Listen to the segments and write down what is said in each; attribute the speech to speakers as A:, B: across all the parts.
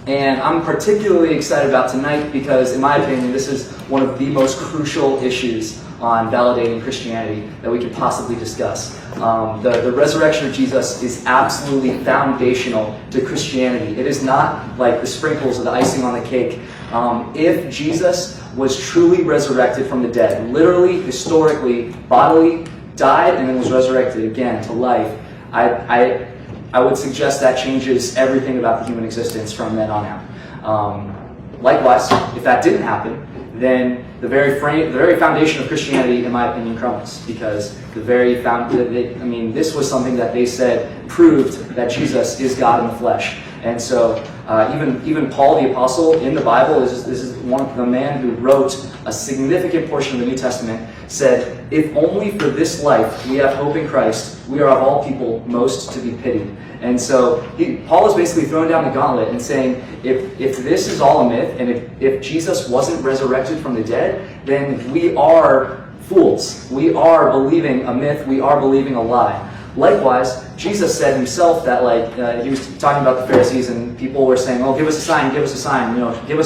A: And I'm particularly excited about tonight because, in my opinion, this is one of the most crucial issues on validating Christianity that we could possibly discuss. The resurrection of Jesus is absolutely foundational to Christianity. It is not like the sprinkles or the icing on the cake. If Jesus was truly resurrected from the dead, literally, historically, bodily, died and then was resurrected again to life, I would suggest that changes everything about the human existence from then on out. Likewise, if that didn't happen, then the very foundation of Christianity, in my opinion, crumbles, because this was something that they said proved that Jesus is God in the flesh. And so even Paul the Apostle in the Bible, this is the man who wrote a significant portion of the New Testament, said, if only for this life we have hope in Christ, we are of all people most to be pitied. And so Paul is basically throwing down the gauntlet and saying, if this is all a myth, and if Jesus wasn't resurrected from the dead, then we are fools. We are believing a myth. We are believing a lie. Likewise, Jesus said himself that he was talking about the Pharisees, and people were saying, oh, give us a sign, give us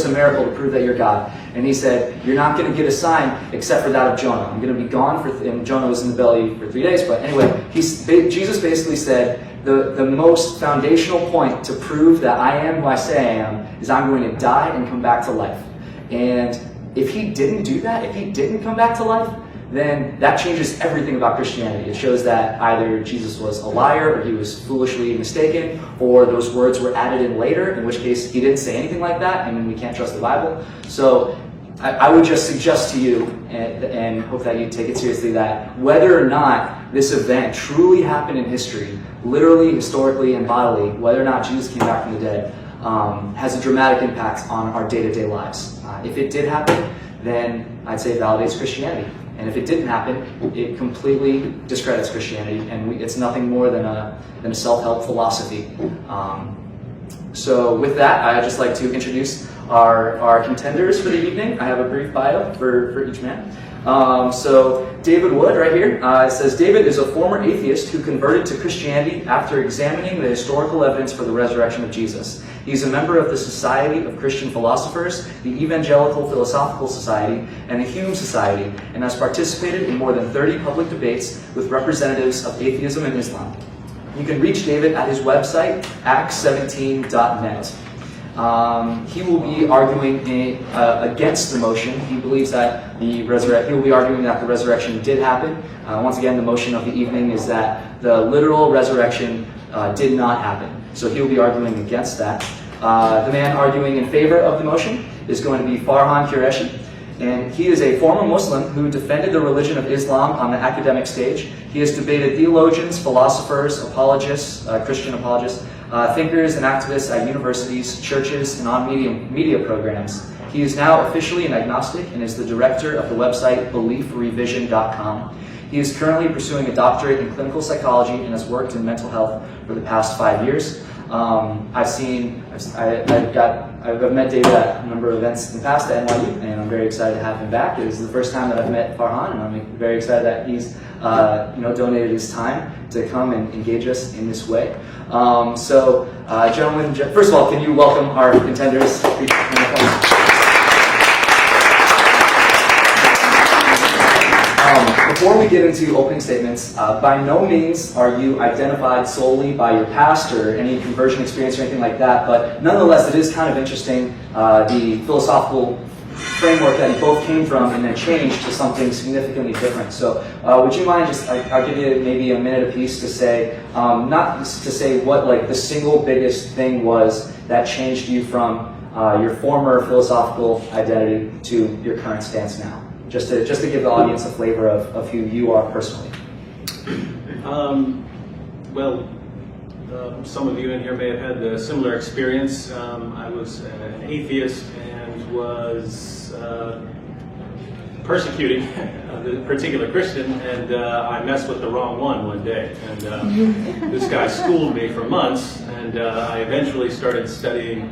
A: a miracle to prove that you're God. And he said, you're not going to get a sign except for that of Jonah. I'm going to be gone and Jonah was in the belly for 3 days. But anyway, Jesus basically said, the most foundational point to prove that I am who I say I am is I'm going to die and come back to life. And if he didn't do that, if he didn't come back to life, then that changes everything about Christianity. It shows that either Jesus was a liar, or he was foolishly mistaken, or those words were added in later, in which case he didn't say anything like that, and we can't trust the Bible. So I would just suggest to you, and hope that you take it seriously, that whether or not this event truly happened in history, literally, historically, and bodily, whether or not Jesus came back from the dead, has a dramatic impact on our day-to-day lives. If it did happen, then I'd say it validates Christianity. And if it didn't happen, it completely discredits Christianity, and it's nothing more than a self-help philosophy. So with that, I'd just like to introduce our contenders for the evening. I have a brief bio for each man. So David Wood, right here, it says, David is a former atheist who converted to Christianity after examining the historical evidence for the resurrection of Jesus. He's a member of the Society of Christian Philosophers, the Evangelical Philosophical Society, and the Hume Society, and has participated in more than 30 public debates with representatives of atheism and Islam. You can reach David at his website, acts17.net. He will be arguing against the motion. He believes that he will be arguing that the resurrection did happen. Once again, the motion of the evening is that the literal resurrection did not happen. So he will be arguing against that. The man arguing in favor of the motion is going to be Farhan Qureshi. And he is a former Muslim who defended the religion of Islam on the academic stage. He has debated theologians, philosophers, apologists, Christian apologists, thinkers and activists at universities, churches, and on media programs. He is now officially an agnostic and is the director of the website beliefrevision.com. He is currently pursuing a doctorate in clinical psychology and has worked in mental health for the past 5 years. I've met David at a number of events in the past at NYU, and I'm very excited to have him back. It is the first time that I've met Farhan, and I'm very excited that he's donated his time to come and engage us in this way. Gentlemen, first of all, can you welcome our contenders? Before we get into opening statements, by no means are you identified solely by your past or any conversion experience or anything like that, but nonetheless, it is kind of interesting the philosophical framework that you both came from and then changed to something significantly different. So would you mind I'll give you maybe a minute apiece to say, not to say what like the single biggest thing was that changed you from your former philosophical identity to your current stance now. Just to give the audience a flavor of who you are personally.
B: Some of you in here may have had a similar experience. I was an atheist and was persecuting a particular Christian, and I messed with the wrong one day. And this guy schooled me for months, and I eventually started studying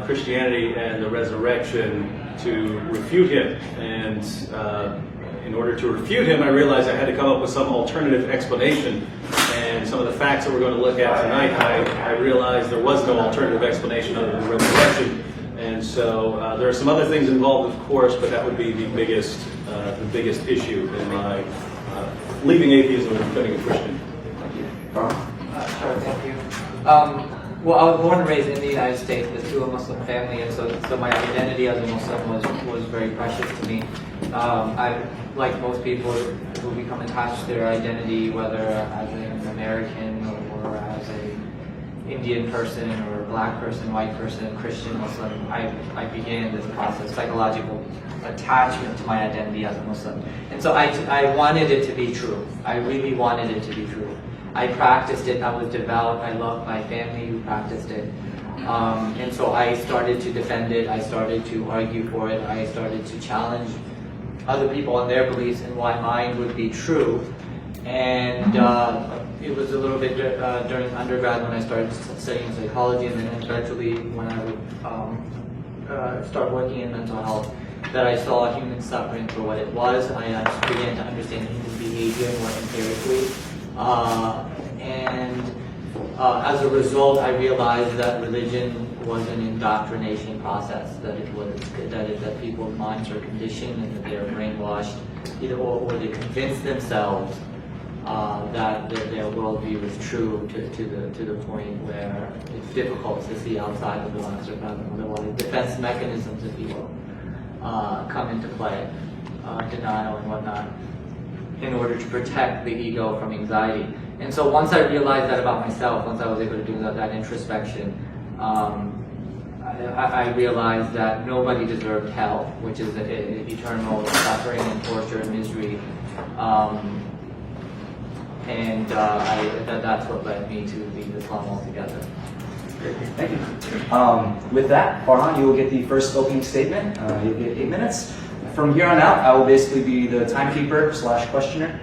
B: Christianity and the resurrection to refute him. And in order to refute him, I realized I had to come up with some alternative explanation. And some of the facts that we're going to look at tonight, I realized there was no alternative explanation other than resurrection. And so there are some other things involved, of course, but that would be the biggest issue in my leaving atheism and becoming a Christian.
A: Thank you.
C: Sure, thank you. Well, I was born and raised in the United States to a Muslim family, and so my identity as a Muslim was very precious to me. I, like most people who become attached to their identity, whether as an American or as an Indian person or a black person, white person, Christian, Muslim, I began this process, psychological attachment to my identity as a Muslim. And so I wanted it to be true. I really wanted it to be true. I practiced it, I was devout, I loved my family who practiced it. And so I started to defend it, I started to argue for it, I started to challenge other people on their beliefs and why mine would be true. And it was a little bit during undergrad when I started studying psychology, and then eventually when I would start working in mental health, that I saw human suffering for what it was. I began to understand human behavior more empirically. As a result, I realized that religion was an indoctrination process, that people's minds are conditioned and that they are brainwashed, or they convince themselves that their worldview is true to the point where it's difficult to see outside of the box or otherwise. Defense mechanisms, if you will, come into play, denial and whatnot, in order to protect the ego from anxiety. And so once I realized that about myself, once I was able to do that introspection, I realized that nobody deserved hell, which is eternal suffering and torture and misery. That's what led me to leave Islam altogether.
A: Thank you. With that, Farhan, you will get the first opening statement. You'll get 8 minutes. From here on out, I will basically be the timekeeper / questioner.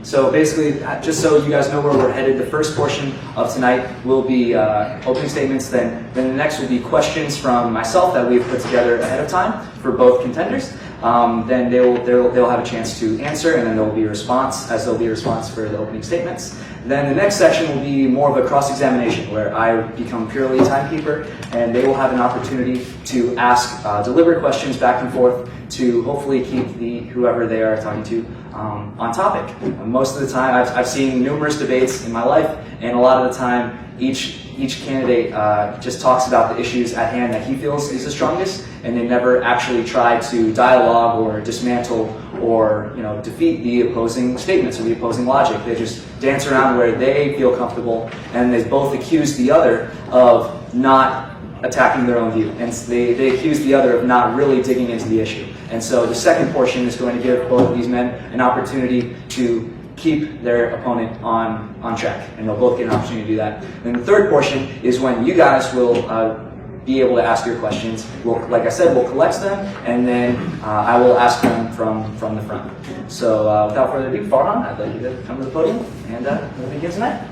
A: So basically, just so you guys know where we're headed, the first portion of tonight will be opening statements. Then the next will be questions from myself that we've put together ahead of time for both contenders. Then they'll have a chance to answer, and then there will be a response, as there'll be a response for the opening statements. Then the next section will be more of a cross-examination, where I become purely timekeeper, and they will have an opportunity to ask deliberate questions back and forth to hopefully keep whoever they are talking to on topic. Most of the time, I've seen numerous debates in my life, and a lot of the time, each candidate just talks about the issues at hand that he feels is the strongest, and they never actually try to dialogue or dismantle or defeat the opposing statements or the opposing logic. They just dance around where they feel comfortable, and they both accuse the other of not attacking their own view, and they accuse the other of not really digging into the issue. And so the second portion is going to give both of these men an opportunity to keep their opponent on track, and they'll both get an opportunity to do that. And the third portion is when you guys will be able to ask your questions. Like I said, we'll collect them, and then I will ask them from the front. So without further ado, Farhan, I'd like you to come to the podium, and we'll begin tonight.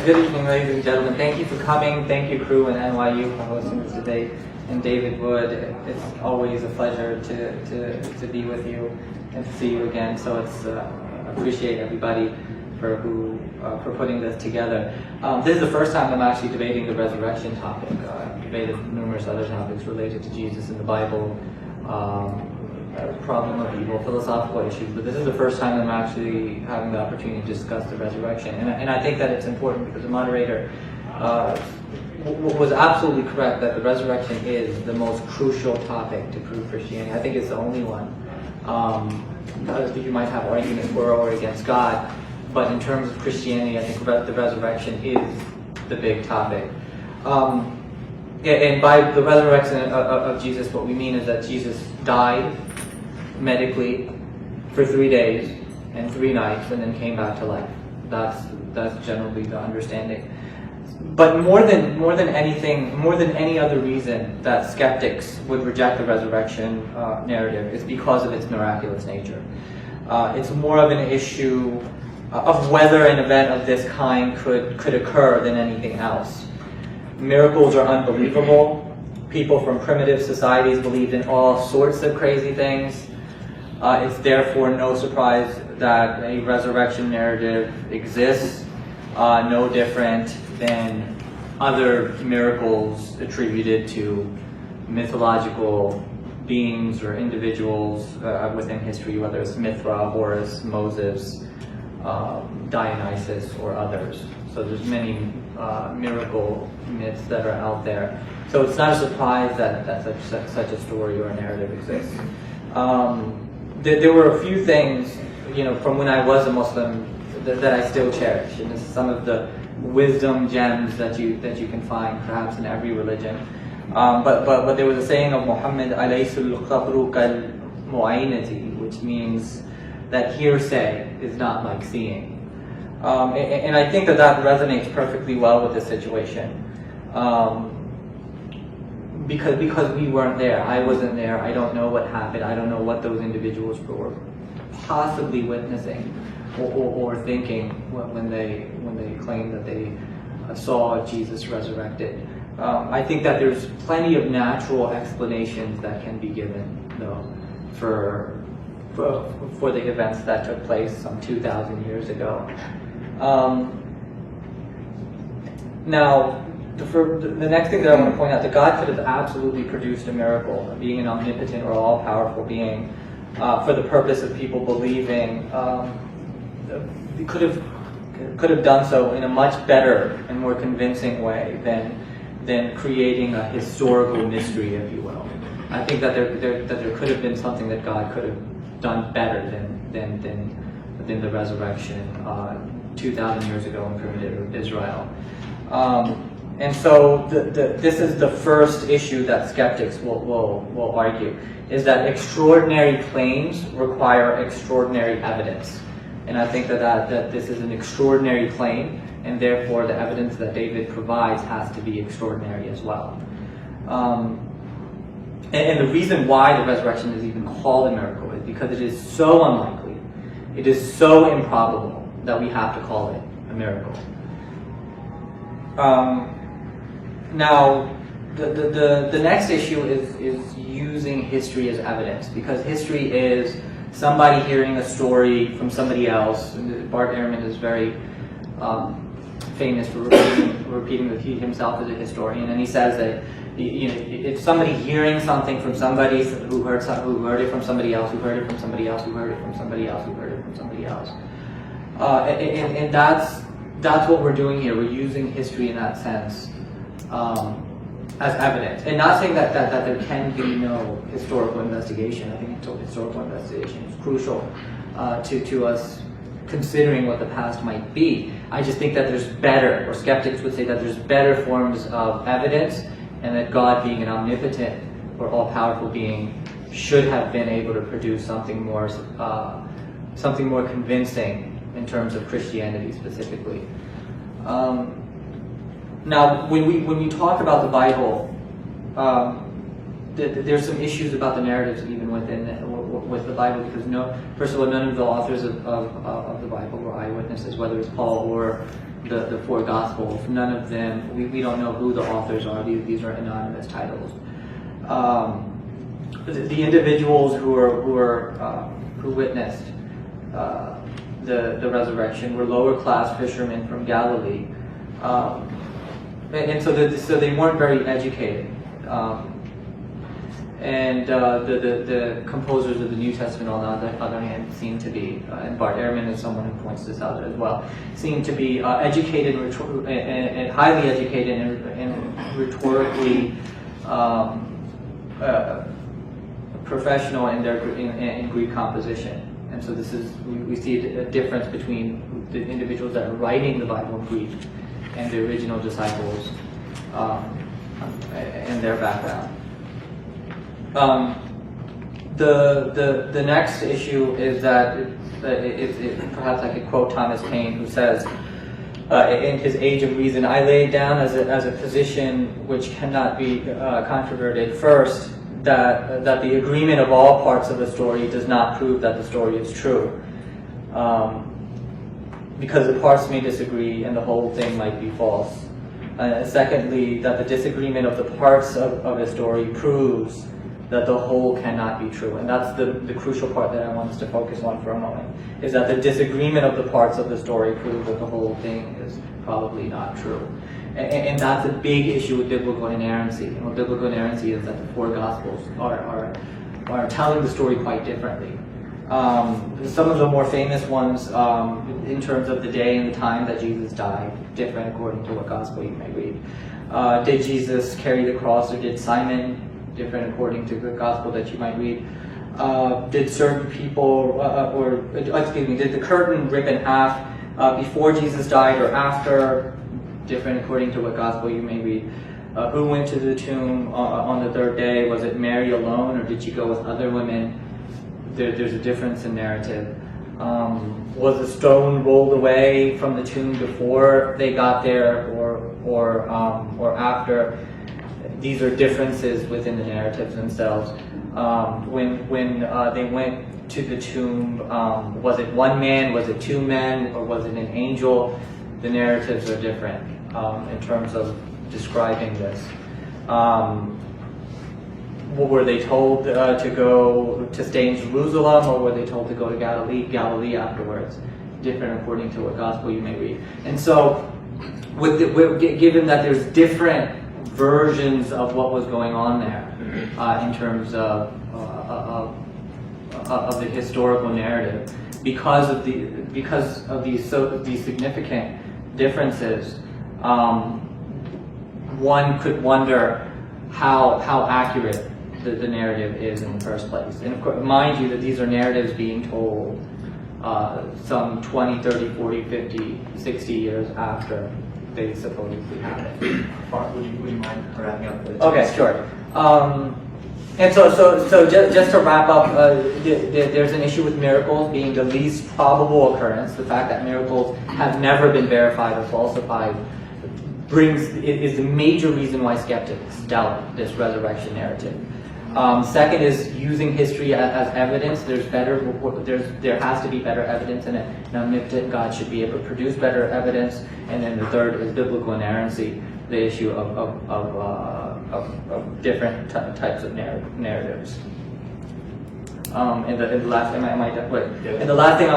C: Good evening, ladies and gentlemen. Thank you for coming. Thank you, crew and NYU, for hosting this debate. And David Wood, it's always a pleasure to be with you and to see you again. So it's appreciate everybody for putting this together. This is the first time I'm actually debating the resurrection topic. I've debated numerous other topics related to Jesus in the Bible, problem of evil, philosophical issues, but this is the first time I'm actually having the opportunity to discuss the resurrection. And I think that it's important because the moderator was absolutely correct that the resurrection is the most crucial topic to prove Christianity. I think it's the only one. You might have arguments for or against God, but in terms of Christianity, I think the resurrection is the big topic. And by the resurrection of Jesus, what we mean is that Jesus died medically for 3 days and 3 nights, and then came back to life. That's generally the understanding. But more than anything, more than any other reason that skeptics would reject the resurrection narrative is because of its miraculous nature. It's more of an issue of whether an event of this kind could occur than anything else. Miracles are unbelievable. people from primitive societies believed in all sorts of crazy things. It's therefore no surprise that a resurrection narrative exists, no different than other miracles attributed to mythological beings or individuals within history, whether it's Mithra, Horus, Moses, Dionysus, or others. So there's many miracle myths that are out there. So it's not a surprise that such a story or a narrative exists. There were a few things, from when I was a Muslim that I still cherish, and this is some of the wisdom gems that you can find perhaps in every religion. But there was a saying of Muhammad, alaysul khabru kal mu'aynati, which means that hearsay is not like seeing. And I think that resonates perfectly well with this situation. Because we weren't there. I wasn't there. I don't know what happened. I don't know what those individuals were possibly witnessing or thinking when they claimed that they saw Jesus resurrected. I think that there's plenty of natural explanations that can be given, though, for the events that took place some 2,000 years ago. Now, the next thing that I want to point out, that God could have absolutely produced a miracle, being an omnipotent or all-powerful being, for the purpose of people believing. He could have done so in a much better and more convincing way than creating a historical mystery, if you will. I think that there could have been something that God could have done better than the resurrection 2,000 years ago in primitive Israel. And so this is the first issue that skeptics will argue, is that extraordinary claims require extraordinary evidence. And I think that this is an extraordinary claim, and therefore the evidence that David provides has to be extraordinary as well. And the reason why the resurrection is even called a miracle is because it is so unlikely, it is so improbable that we have to call it a miracle. Now, the next issue is using history as evidence, because history is somebody hearing a story from somebody else. Bart Ehrman is very famous for repeating that he himself is a historian, and he says that if somebody hearing something from somebody who heard it from somebody else, who heard it from somebody else, who heard it from somebody else, who heard it from somebody else, and that's what we're doing here. We're using history in that sense as evidence, and not saying that there can be no historical investigation. I think historical investigation is crucial to us considering what the past might be. I just think that there's better, or skeptics would say that there's better forms of evidence, and that God, being an omnipotent or all-powerful being, should have been able to produce something more convincing in terms of Christianity specifically. Now, when we talk about the Bible, there's some issues about the narratives even with the Bible, because first of all, none of the authors of the Bible were eyewitnesses, whether it's Paul or the four Gospels. None of them, we don't know who the authors are. These are anonymous titles. The individuals who witnessed the resurrection were lower class fishermen from Galilee, and so they weren't very educated. And the composers of the New Testament, on the other hand, seem to be, and Bart Ehrman is someone who points this out as well, seem to be educated and highly educated and rhetorically professional in Greek composition. And so we see a difference between the individuals that are writing the Bible in Greek and the original disciples and their background. The next issue is that perhaps I could quote Thomas Paine, who says in his Age of Reason, "I lay it down as a position which cannot be controverted. First, that the agreement of all parts of the story does not prove that the story is true, because the parts may disagree and the whole thing might be false. Secondly, that the disagreement of the parts of a story proves that the whole cannot be true. And that's the crucial part that I want us to focus on for a moment, is that the disagreement of the parts of the story proves that the whole thing is probably not true. And that's a big issue with biblical inerrancy. You know, biblical inerrancy is that the four Gospels are telling the story quite differently. Some of the more famous ones, in terms of the day and the time that Jesus died, different according to what Gospel you may read. Did Jesus carry the cross, or did Simon? Different according to the Gospel that you might read. Did certain people, did the curtain rip in half before Jesus died or after? Different according to what Gospel you may read. Who went to the tomb on the third day? Was it Mary alone, or did she go with other women? There's a difference in narrative. Was the stone rolled away from the tomb before they got there, or after? These are differences within the narratives themselves. When they went to the tomb, was it one man, was it two men, or was it an angel? The narratives are different in terms of describing this. Were they told to stay in Jerusalem, or were they told to go to Galilee afterwards? Different according to what Gospel you may read. And so, given that there's different versions of what was going on there in terms of the historical narrative, because of these significant differences, one could wonder how accurate the narrative is in the first place. And of course, mind you that these are narratives being told some 20, 30, 40, 50, 60 years after they supposedly happened.
A: Would you mind wrapping up?
C: Okay, sure. And so just to wrap up, there's an issue with miracles being the least probable occurrence. The fact that miracles have never been verified or falsified is the major reason why skeptics doubt this resurrection narrative. Second is using history as evidence. There has to be better evidence in it. An omnipotent God should be able to produce better evidence. And then the third is biblical inerrancy, the issue of different types of narratives. And the last thing I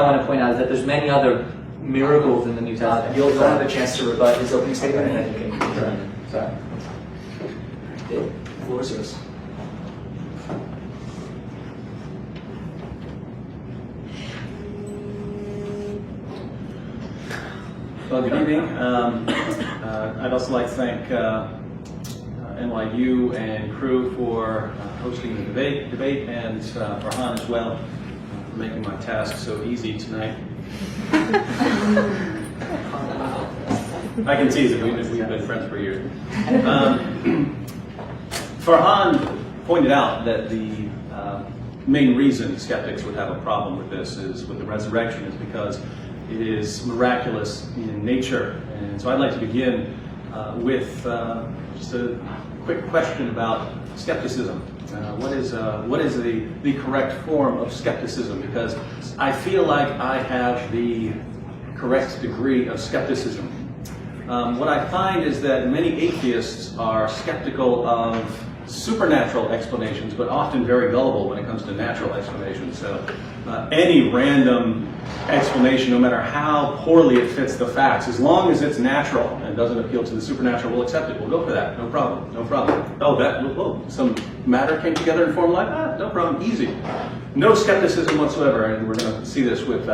C: want to point out is that there's many other miracles in the New Testament.
A: You'll have a chance to rebut his opening statement, and then you can.
C: Sorry.
A: The floor is yours.
B: Well, good evening. I'd also like to thank NYU and crew for hosting the debate, and Farhan as well for making my task so easy tonight. I can tease it. We've been friends for years. Farhan pointed out that the main reason skeptics would have a problem with this is with the resurrection is because it is miraculous in nature. And so I'd like to begin with just a quick question about skepticism. What is the correct form of skepticism? Because I feel like I have the correct degree of skepticism. What I find is that many atheists are skeptical of supernatural explanations, but often very gullible when it comes to natural explanations. So any random explanation, no matter how poorly it fits the facts, as long as it's natural and doesn't appeal to the supernatural, we'll accept it. We'll go for that. No problem. No problem. Oh, some matter came together and formed life? No problem. Easy. No skepticism whatsoever, and we're going to see this with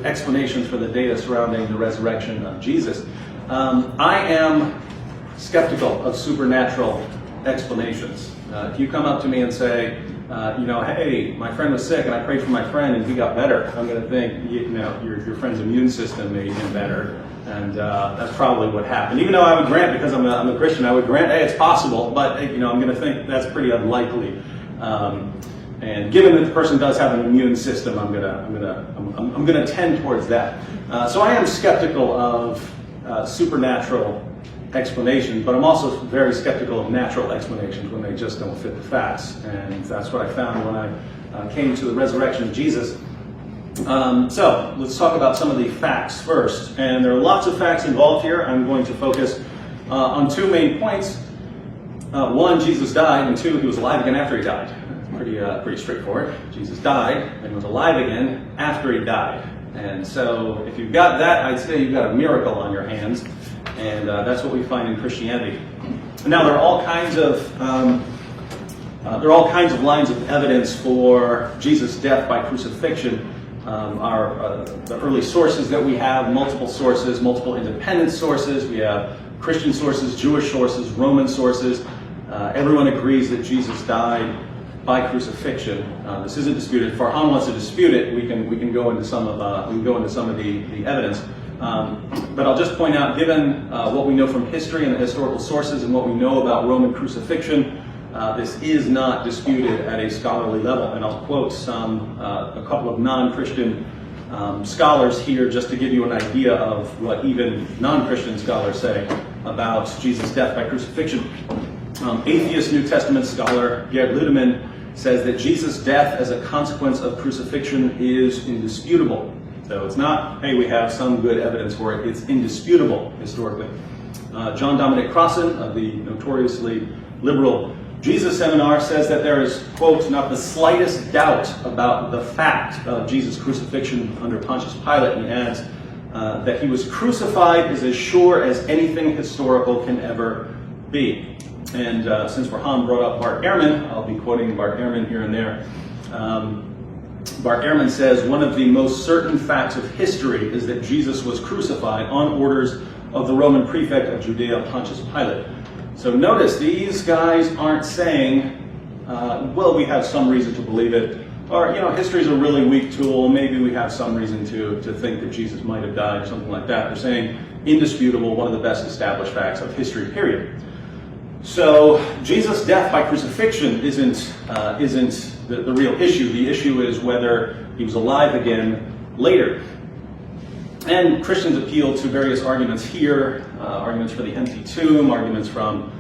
B: explanations for the data surrounding the resurrection of Jesus. I am skeptical of supernatural explanations. If you come up to me and say, hey, my friend was sick and I prayed for my friend and he got better, I'm going to think, your friend's immune system made him better, and that's probably what happened. Even though I would grant, because I'm a Christian, I would grant, hey, it's possible, but I'm going to think that's pretty unlikely. And given that the person does have an immune system, I'm going to tend towards that. So I am skeptical of supernatural explanations, but I'm also very skeptical of natural explanations when they just don't fit the facts. And that's what I found when I came to the resurrection of Jesus. So let's talk about some of the facts first. And there are lots of facts involved here. I'm going to focus on two main points. One, Jesus died, and two, he was alive again after he died. Pretty straightforward. Jesus died and was alive again after he died. And so if you've got that, I'd say you've got a miracle on your hands. And that's what we find in Christianity. Now, there are all kinds of lines of evidence for Jesus' death by crucifixion. The early sources that we have, multiple sources, multiple independent sources. We have Christian sources, Jewish sources, Roman sources. Everyone agrees that Jesus died by crucifixion. This isn't disputed. If Farhan wants to dispute it, we can go into some of the evidence. But I'll just point out, given what we know from history and the historical sources and what we know about Roman crucifixion, this is not disputed at a scholarly level. And I'll quote a couple of non-Christian scholars here just to give you an idea of what even non-Christian scholars say about Jesus' death by crucifixion. Atheist New Testament scholar Gerd Ludemann says that Jesus' death as a consequence of crucifixion is indisputable. So it's not, hey, we have some good evidence for it. It's indisputable historically. John Dominic Crossan of the notoriously liberal Jesus Seminar says that there is, quote, not the slightest doubt about the fact of Jesus' crucifixion under Pontius Pilate. And he adds that he was crucified is as sure as anything historical can ever be. And since Farhan brought up Bart Ehrman, I'll be quoting Bart Ehrman here and there. Bart Ehrman says, one of the most certain facts of history is that Jesus was crucified on orders of the Roman prefect of Judea, Pontius Pilate. So notice, these guys aren't saying, well, we have some reason to believe it, or, history is a really weak tool, maybe we have some reason to think that Jesus might have died, or something like that. They're saying, indisputable, one of the best established facts of history, period. So Jesus' death by crucifixion isn't the real issue. The issue is whether he was alive again later. And Christians appeal to various arguments here, arguments for the empty tomb, arguments from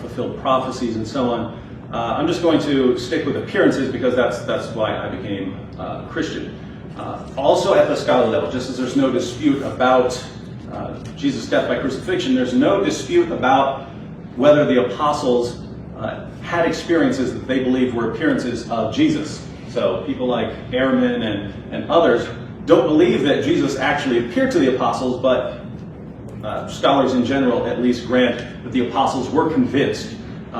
B: fulfilled prophecies, and so on. I'm just going to stick with appearances because that's why I became Christian. Also at the scholarly level, just as there's no dispute about Jesus' death by crucifixion, there's no dispute about whether the apostles had experiences that they believed were appearances of Jesus. So people like Ehrman and others don't believe that Jesus actually appeared to the apostles, but scholars in general at least grant that the apostles were convinced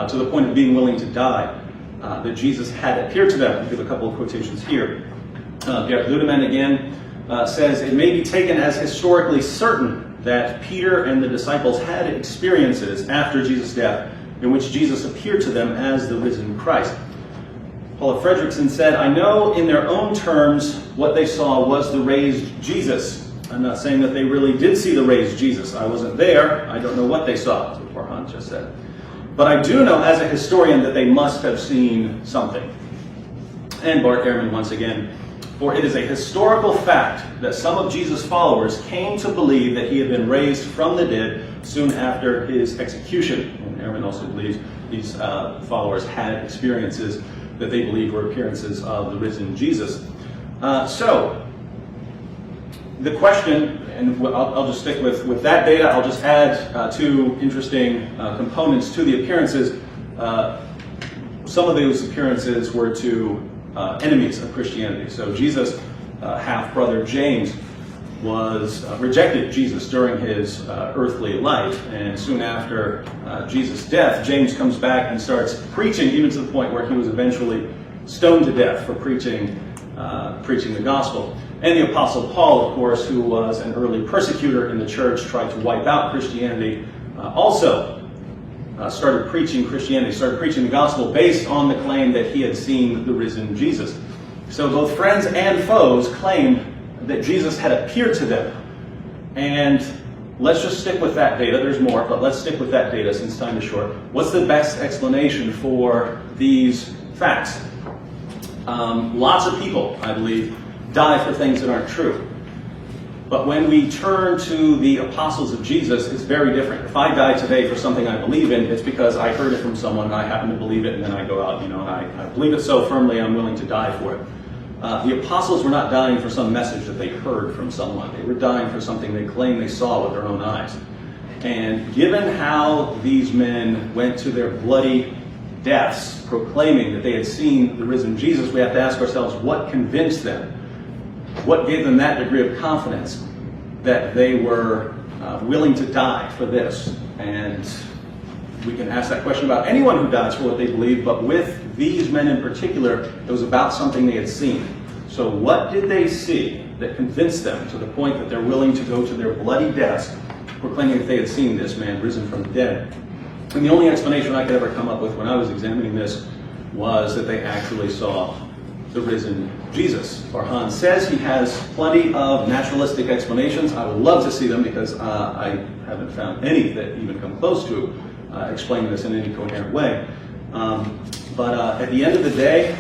B: to the point of being willing to die that Jesus had appeared to them. I'll give a couple of quotations here. Gerd Ludemann again says, it may be taken as historically certain that Peter and the disciples had experiences after Jesus' death in which Jesus appeared to them as the risen Christ. Paula Fredrickson said, I know in their own terms what they saw was the raised Jesus. I'm not saying that they really did see the raised Jesus. I wasn't there. I don't know what they saw, that's what Farhan just said. But I do know as a historian that they must have seen something. And Bart Ehrman once again, for it is a historical fact that some of Jesus' followers came to believe that he had been raised from the dead soon after his execution. And Ehrman also believes these followers had experiences that they believed were appearances of the risen Jesus. So, the question, and I'll just stick with that data, I'll just add two interesting components to the appearances. Some of those appearances were to enemies of Christianity. So Jesus' half-brother James rejected Jesus during his earthly life, and soon after Jesus' death, James comes back and starts preaching, even to the point where he was eventually stoned to death for preaching the gospel. And the Apostle Paul, of course, who was an early persecutor in the church, tried to wipe out Christianity, also started preaching Christianity, started preaching the gospel based on the claim that he had seen the risen Jesus. So both friends and foes claimed that Jesus had appeared to them. And let's just stick with that data. There's more, but let's stick with that data since time is short. What's the best explanation for these facts? Lots of people, I believe, die for things that aren't true. But when we turn to the apostles of Jesus, it's very different. If I die today for something I believe in, it's because I heard it from someone and I happen to believe it, and then I go out, and I believe it so firmly I'm willing to die for it. The apostles were not dying for some message that they heard from someone. They were dying for something they claimed they saw with their own eyes. And given how these men went to their bloody deaths, proclaiming that they had seen the risen Jesus, we have to ask ourselves, what convinced them? What gave them that degree of confidence that they were willing to die for this? And we can ask that question about anyone who dies for what they believe, but with these men in particular, it was about something they had seen. So what did they see that convinced them to the point that they're willing to go to their bloody deaths, proclaiming that they had seen this man risen from the dead? And the only explanation I could ever come up with when I was examining this was that they actually saw the risen Jesus. Farhan says he has plenty of naturalistic explanations. I would love to see them because I haven't found any that even come close to explaining this in any coherent way. But at the end of the day,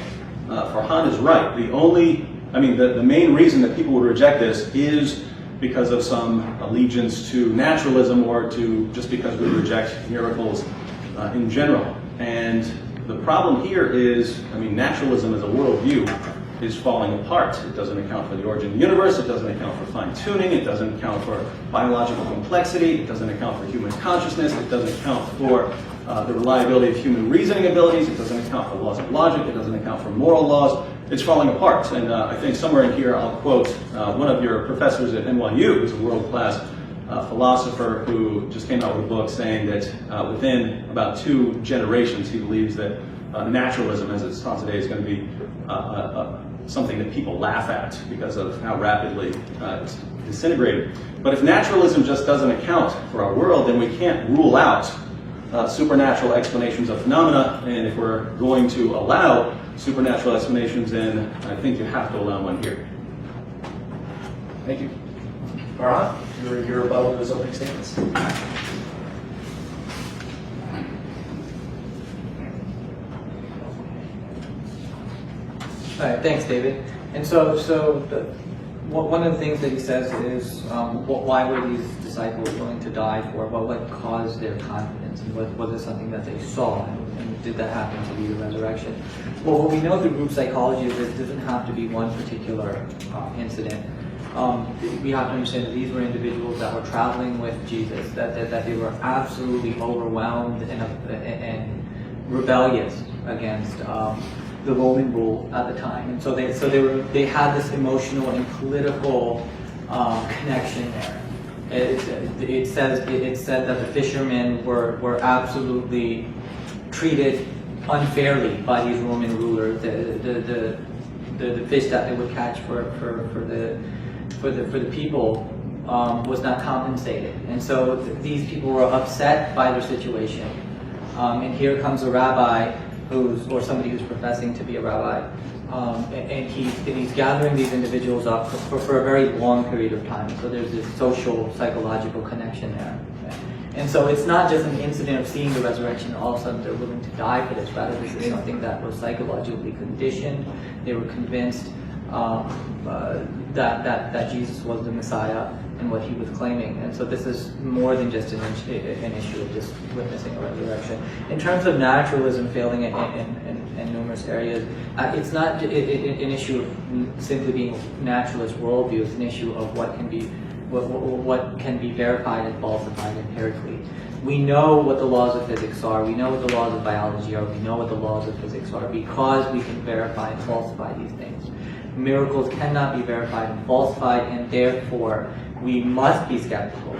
B: Farhan is right. The main reason that people would reject this is because of some allegiance to naturalism or to just because we reject miracles in general. And the problem here is, naturalism as a worldview is falling apart. It doesn't account for the origin of the universe, it doesn't account for fine-tuning, it doesn't account for biological complexity, it doesn't account for human consciousness, it doesn't account for the reliability of human reasoning abilities, it doesn't account for laws of logic, it doesn't account for moral laws. It's falling apart. And I think somewhere in here I'll quote one of your professors at NYU, who's a world-class philosopher who just came out with a book saying that within about 2 generations he believes that naturalism as it's taught today is going to be something that people laugh at because of how rapidly it's disintegrating. But if naturalism just doesn't account for our world, then we can't rule out supernatural explanations of phenomena. And if we're going to allow supernatural explanations, then I think you have to allow one here.
A: Thank you. Farhan, your rebuttal to his opening statements.
C: All right, thanks, David. And one of the things that he says is, why were these disciples willing to die for? Well, what caused their confidence? And was it something that they saw? And did that happen to be the resurrection? Well, what we know through group psychology is that it doesn't have to be one particular incident. We have to understand that these were individuals that were traveling with Jesus, that they were absolutely overwhelmed and rebellious against the Roman rule at the time, and so they had this emotional and political connection there. It said that the fishermen were absolutely treated unfairly by these Roman rulers. The fish that they would catch for the people was not compensated, and so these people were upset by their situation. And here comes a rabbi or somebody who's professing to be a rabbi, and he's gathering these individuals up for a very long period of time. So there's this social, psychological connection there. And so it's not just an incident of seeing the resurrection, all of a sudden they're willing to die for this. Rather, this is something that was psychologically conditioned. They were convinced that Jesus was the Messiah and what he was claiming. And so this is more than just an issue of just witnessing a resurrection. In terms of naturalism failing in numerous areas, it's not an issue of simply being naturalist worldview. It's an issue of what can be verified and falsified empirically. We know what the laws of physics are. We know what the laws of biology are. We know what the laws of physics are because we can verify and falsify these things. Miracles cannot be verified and falsified, and therefore we must be skeptical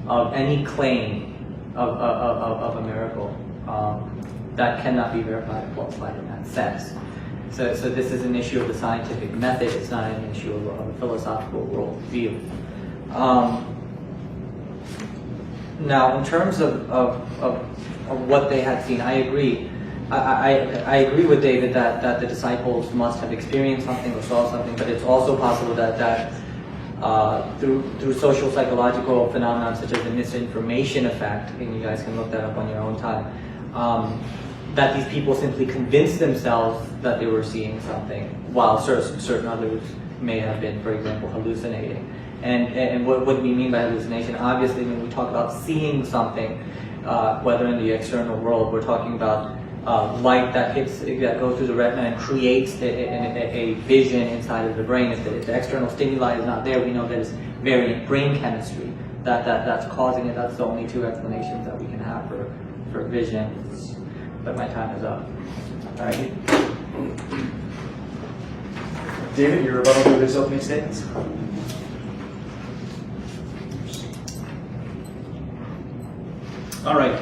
C: of any claim of a miracle that cannot be verified and falsified in that sense. So this is an issue of the scientific method. It's not an issue of a philosophical worldview. Now, in terms of what they had seen, I agree. I agree with David that the disciples must have experienced something or saw something, but it's also possible that through social psychological phenomena such as the misinformation effect, and you guys can look that up on your own time, that these people simply convinced themselves that they were seeing something, while certain others may have been, for example, hallucinating. And what do we mean by hallucination? Obviously, when we talk about seeing something, whether in the external world, we're talking about light that goes through the retina and creates a vision inside of the brain. If the external stimuli is not there, we know that it's variant brain chemistry that's causing it. That's the only two explanations that we can have for vision. But my time is up. All right.
A: David, your rebuttal to his opening statements?
B: All right.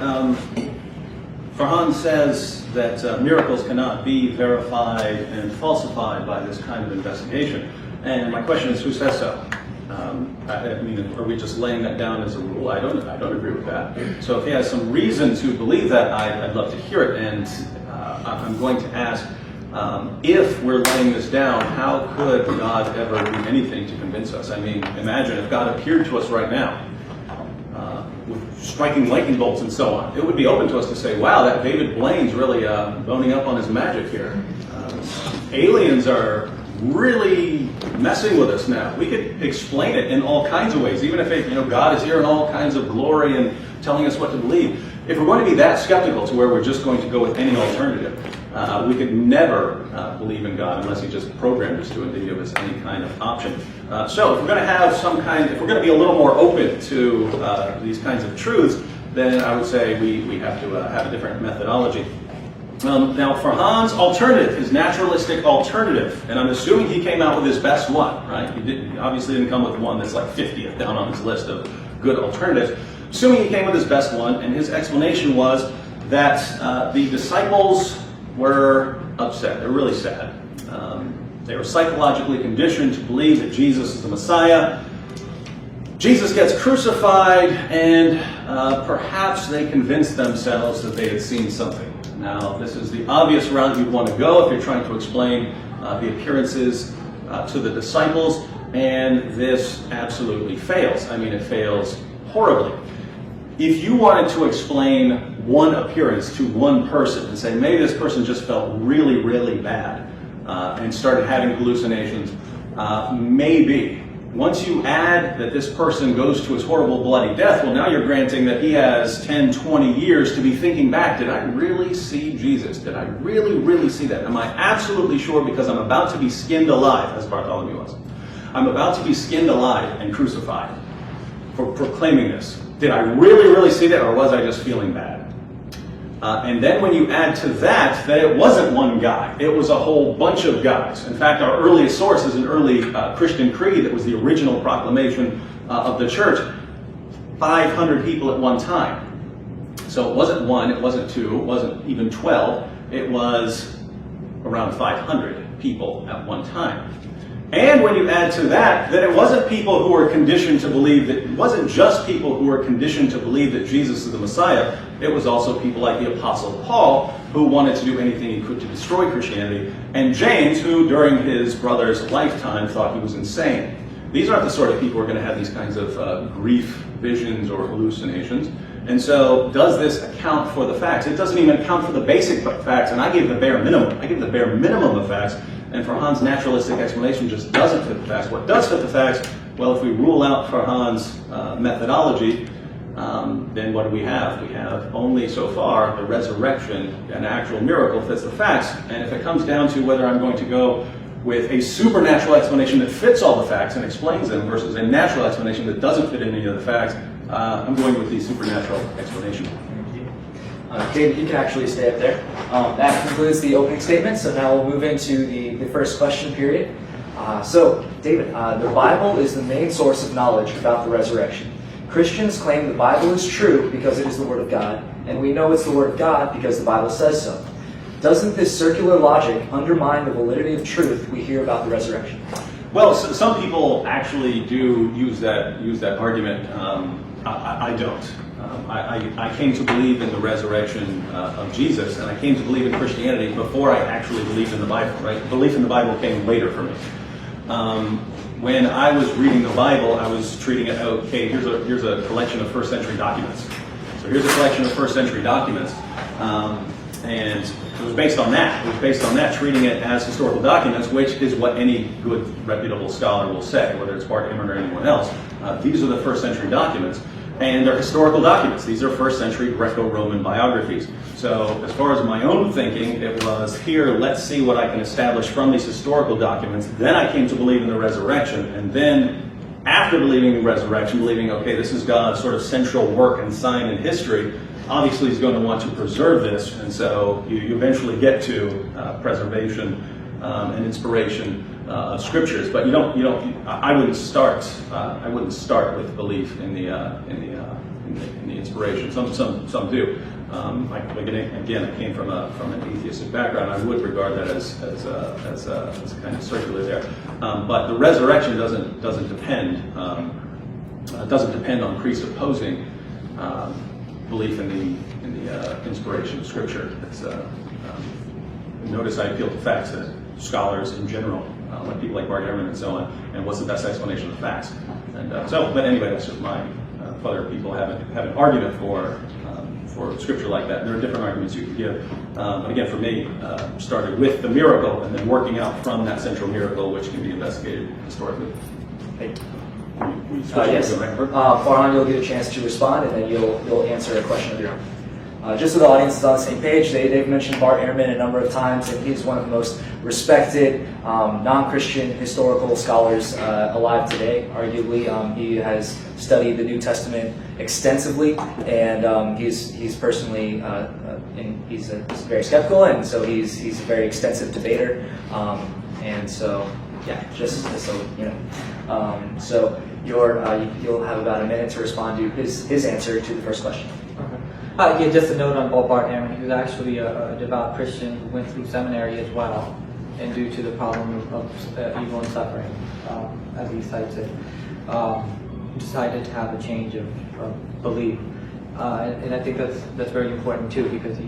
B: Farhan says that miracles cannot be verified and falsified by this kind of investigation. And my question is, who says so? I mean, are we just laying that down as a rule? I don't agree with that. So if he has some reason to believe that, I'd love to hear it. And I'm going to ask, if we're laying this down, how could God ever do anything to convince us? I mean, imagine if God appeared to us right now with striking lightning bolts and so on. It would be open to us to say, wow, that David Blaine's really boning up on his magic here. Aliens are really messing with us now. We could explain it in all kinds of ways, even if God is here in all kinds of glory and telling us what to believe. If we're going to be that skeptical to where we're just going to go with any alternative, we could never believe in God unless He just programmed us to it to give us any kind of option. So if we're going to have if we're going to be a little more open to these kinds of truths, then I would say we have to have a different methodology. Now, Farhan's alternative, his naturalistic alternative, and I'm assuming he came out with his best one, right? He obviously didn't come with one that's like 50th down on his list of good alternatives. Assuming he came with his best one, and his explanation was that the disciples were upset. They're really sad. They were psychologically conditioned to believe that Jesus is the Messiah. Jesus gets crucified, and perhaps they convinced themselves that they had seen something. Now, this is the obvious route you'd want to go if you're trying to explain the appearances to the disciples, and this absolutely fails. I mean, it fails horribly. If you wanted to explain one appearance to one person and say, maybe this person just felt really, really bad and started having hallucinations, maybe. Once you add that this person goes to his horrible bloody death, well, now you're granting that he has 10, 20 years to be thinking back, did I really see Jesus? Did I really, really see that? Am I absolutely sure because I'm about to be skinned alive, as Bartholomew was? I'm about to be skinned alive and crucified for proclaiming this. Did I really, really see that, or was I just feeling bad? And then when you add to that it wasn't one guy, it was a whole bunch of guys. In fact, our earliest source is an early Christian creed that was the original proclamation of the church. 500 people at one time. So it wasn't one, it wasn't two, it wasn't even 12, it was around 500 people at one time. And when you add to that it wasn't people who were conditioned to believe that, it wasn't just people who were conditioned to believe that Jesus is the Messiah, it was also people like the Apostle Paul who wanted to do anything he could to destroy Christianity, and James, who during his brother's lifetime thought he was insane. These aren't the sort of people who are going to have these kinds of grief visions or hallucinations. And so, does this account for the facts? It doesn't even account for the basic facts, and I give the bare minimum. I give the bare minimum of facts. And Farhan's naturalistic explanation just doesn't fit the facts. What does fit the facts? Well, if we rule out Farhan's methodology, then what do we have? We have only so far the resurrection, an actual miracle fits the facts. And if it comes down to whether I'm going to go with a supernatural explanation that fits all the facts and explains them versus a natural explanation that doesn't fit any of the facts, I'm going with the supernatural explanation.
A: David, you can actually stay up there. That concludes the opening statement, so now we'll move into the first question period. So, David, the Bible is the main source of knowledge about the resurrection. Christians claim the Bible is true because it is the Word of God, and we know it's the Word of God because the Bible says so. Doesn't this circular logic undermine the validity of truth we hear about the resurrection?
B: Well, some people actually do use that argument. I don't. I came to believe in the resurrection of Jesus, and I came to believe in Christianity before I actually believed in the Bible. Right? Belief in the Bible came later for me. When I was reading the Bible, I was treating it, okay, here's a collection of first century documents. So here's a collection of first century documents, and it was based on that. It was based on that, treating it as historical documents, which is what any good, reputable scholar will say, whether it's Bart Ehrman or anyone else. These are the first century documents. And they're historical documents. These are first century Greco-Roman biographies. So as far as my own thinking, it was, here, let's see what I can establish from these historical documents. Then I came to believe in the resurrection. And then After believing the resurrection, believing, okay, this is God's sort of central work and sign in history, obviously he's going to want to preserve this, and so you eventually get to preservation and inspiration of scriptures. But I wouldn't start with belief in the inspiration. Some do. Again, I came from an atheistic background. I would regard that as kind of circular there. But the resurrection doesn't depend on presupposing belief in the inspiration of Scripture. Notice I appeal to facts that scholars in general, like people like Bart Ehrman and so on, and what's the best explanation of the facts. And but anyway, that's just my. Other people have an argument for Scripture like that. There are different arguments you could give. But again, for me, started with the miracle and then working out from that central miracle, which can be investigated historically.
A: Yes. Farhan, you'll get a chance to respond, and then you'll answer a question of your own. Just so the audience is on the same page, they've mentioned Bart Ehrman a number of times, and he's one of the most respected non-Christian historical scholars alive today. Arguably, he has studied the New Testament extensively, and he's personally he's very skeptical, and so he's a very extensive debater, and so yeah, just so you know. So you'll have about a minute to respond to his answer to the first question.
C: Yeah, just a note on Bart Ehrman. He was actually a devout Christian who went through seminary as well, and due to the problem of evil and suffering, as he cites it, decided to have a change of belief. And I think that's very important too, because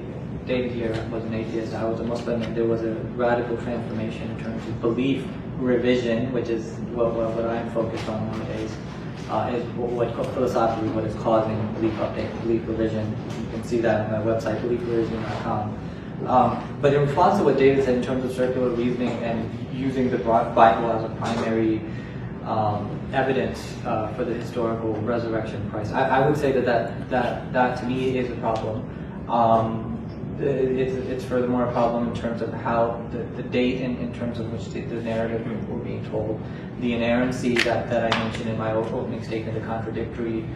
C: David here was an atheist, I was a Muslim, and there was a radical transformation in terms of belief revision, which is what I'm focused on nowadays. Is philosophically what is causing belief update, belief revision. You can see that on my website, beliefrevision.com. But in response to what David said in terms of circular reasoning and using the Bible as a primary evidence for the historical resurrection of Christ, I would say that to me is a problem. It's furthermore a problem in terms of how the date in terms of which the narrative were being told, the inerrancy that I mentioned in my opening statement, the contradictory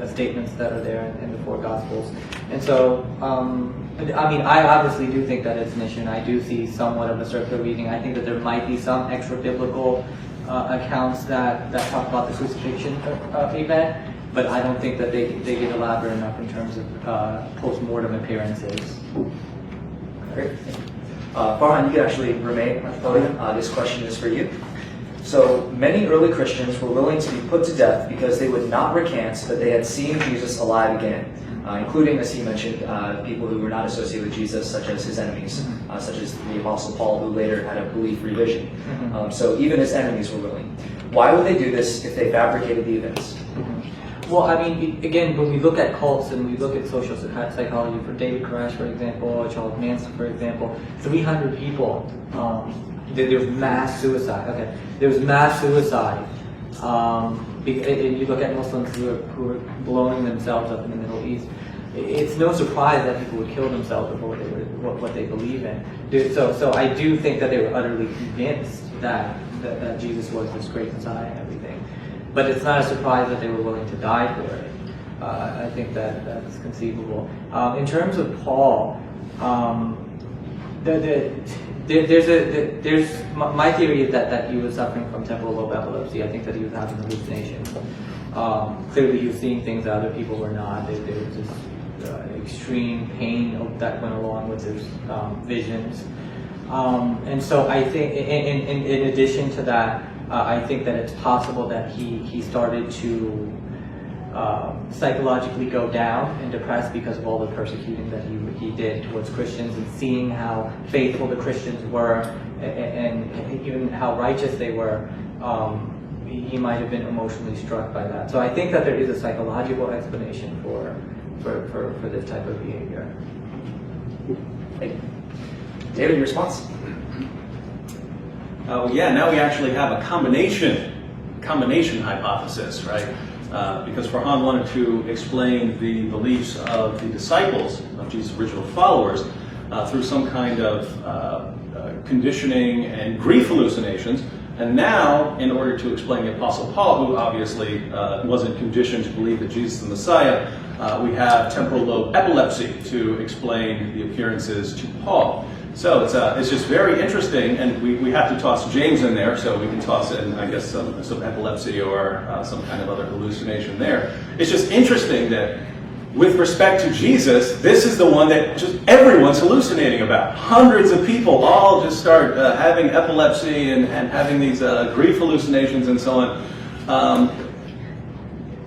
C: statements that are there in the four Gospels. And so, I obviously do think that it's an issue, and I do see somewhat of a circular reading. I think that there might be some extra biblical accounts that talk about the crucifixion event, but I don't think that they get elaborate enough in terms of post-mortem appearances.
A: Great. Farhan, you can actually remain at the podium. This question is for you. So, many early Christians were willing to be put to death because they would not recant that they had seen Jesus alive again, including, as he mentioned, people who were not associated with Jesus, such as his enemies, such as the Apostle Paul, who later had a belief revision. So even his enemies were willing. Why would they do this if they fabricated the events?
C: Well, again, when we look at cults and we look at social psychology, for David Qureshi, for example, Charles Manson, for example, 300 people, there was mass suicide. Okay, there was mass suicide. And you look at Muslims who are blowing themselves up in the Middle East. It's no surprise that people would kill themselves before what they believe in. So I do think that they were utterly convinced that Jesus was this great Messiah and everything. But it's not a surprise that they were willing to die for it. I think that's conceivable. In terms of Paul, there's my theory is that he was suffering from temporal lobe epilepsy. I think that he was having hallucinations. Clearly, he was seeing things that other people were not. There was this extreme pain that went along with his visions. And so I think, in addition to that, I think that it's possible that he started to psychologically go down and depressed because of all the persecuting that he did towards Christians, and seeing how faithful the Christians were and even how righteous they were. He might have been emotionally struck by that. So I think that there is a psychological explanation for this type of behavior.
A: Thank you. David, your response?
B: Yeah, now we actually have a combination hypothesis, right? Because Farhan wanted to explain the beliefs of the disciples, of Jesus' original followers, through some kind of conditioning and grief hallucinations. And now, in order to explain the Apostle Paul, who obviously wasn't conditioned to believe that Jesus is the Messiah, we have temporal lobe epilepsy to explain the appearances to Paul. So it's just very interesting, and we have to toss James in there, so we can toss in, I guess, some epilepsy or some kind of other hallucination there. It's just interesting that with respect to Jesus, this is the one that just everyone's hallucinating about. Hundreds of people all just start having epilepsy and having these grief hallucinations and so on.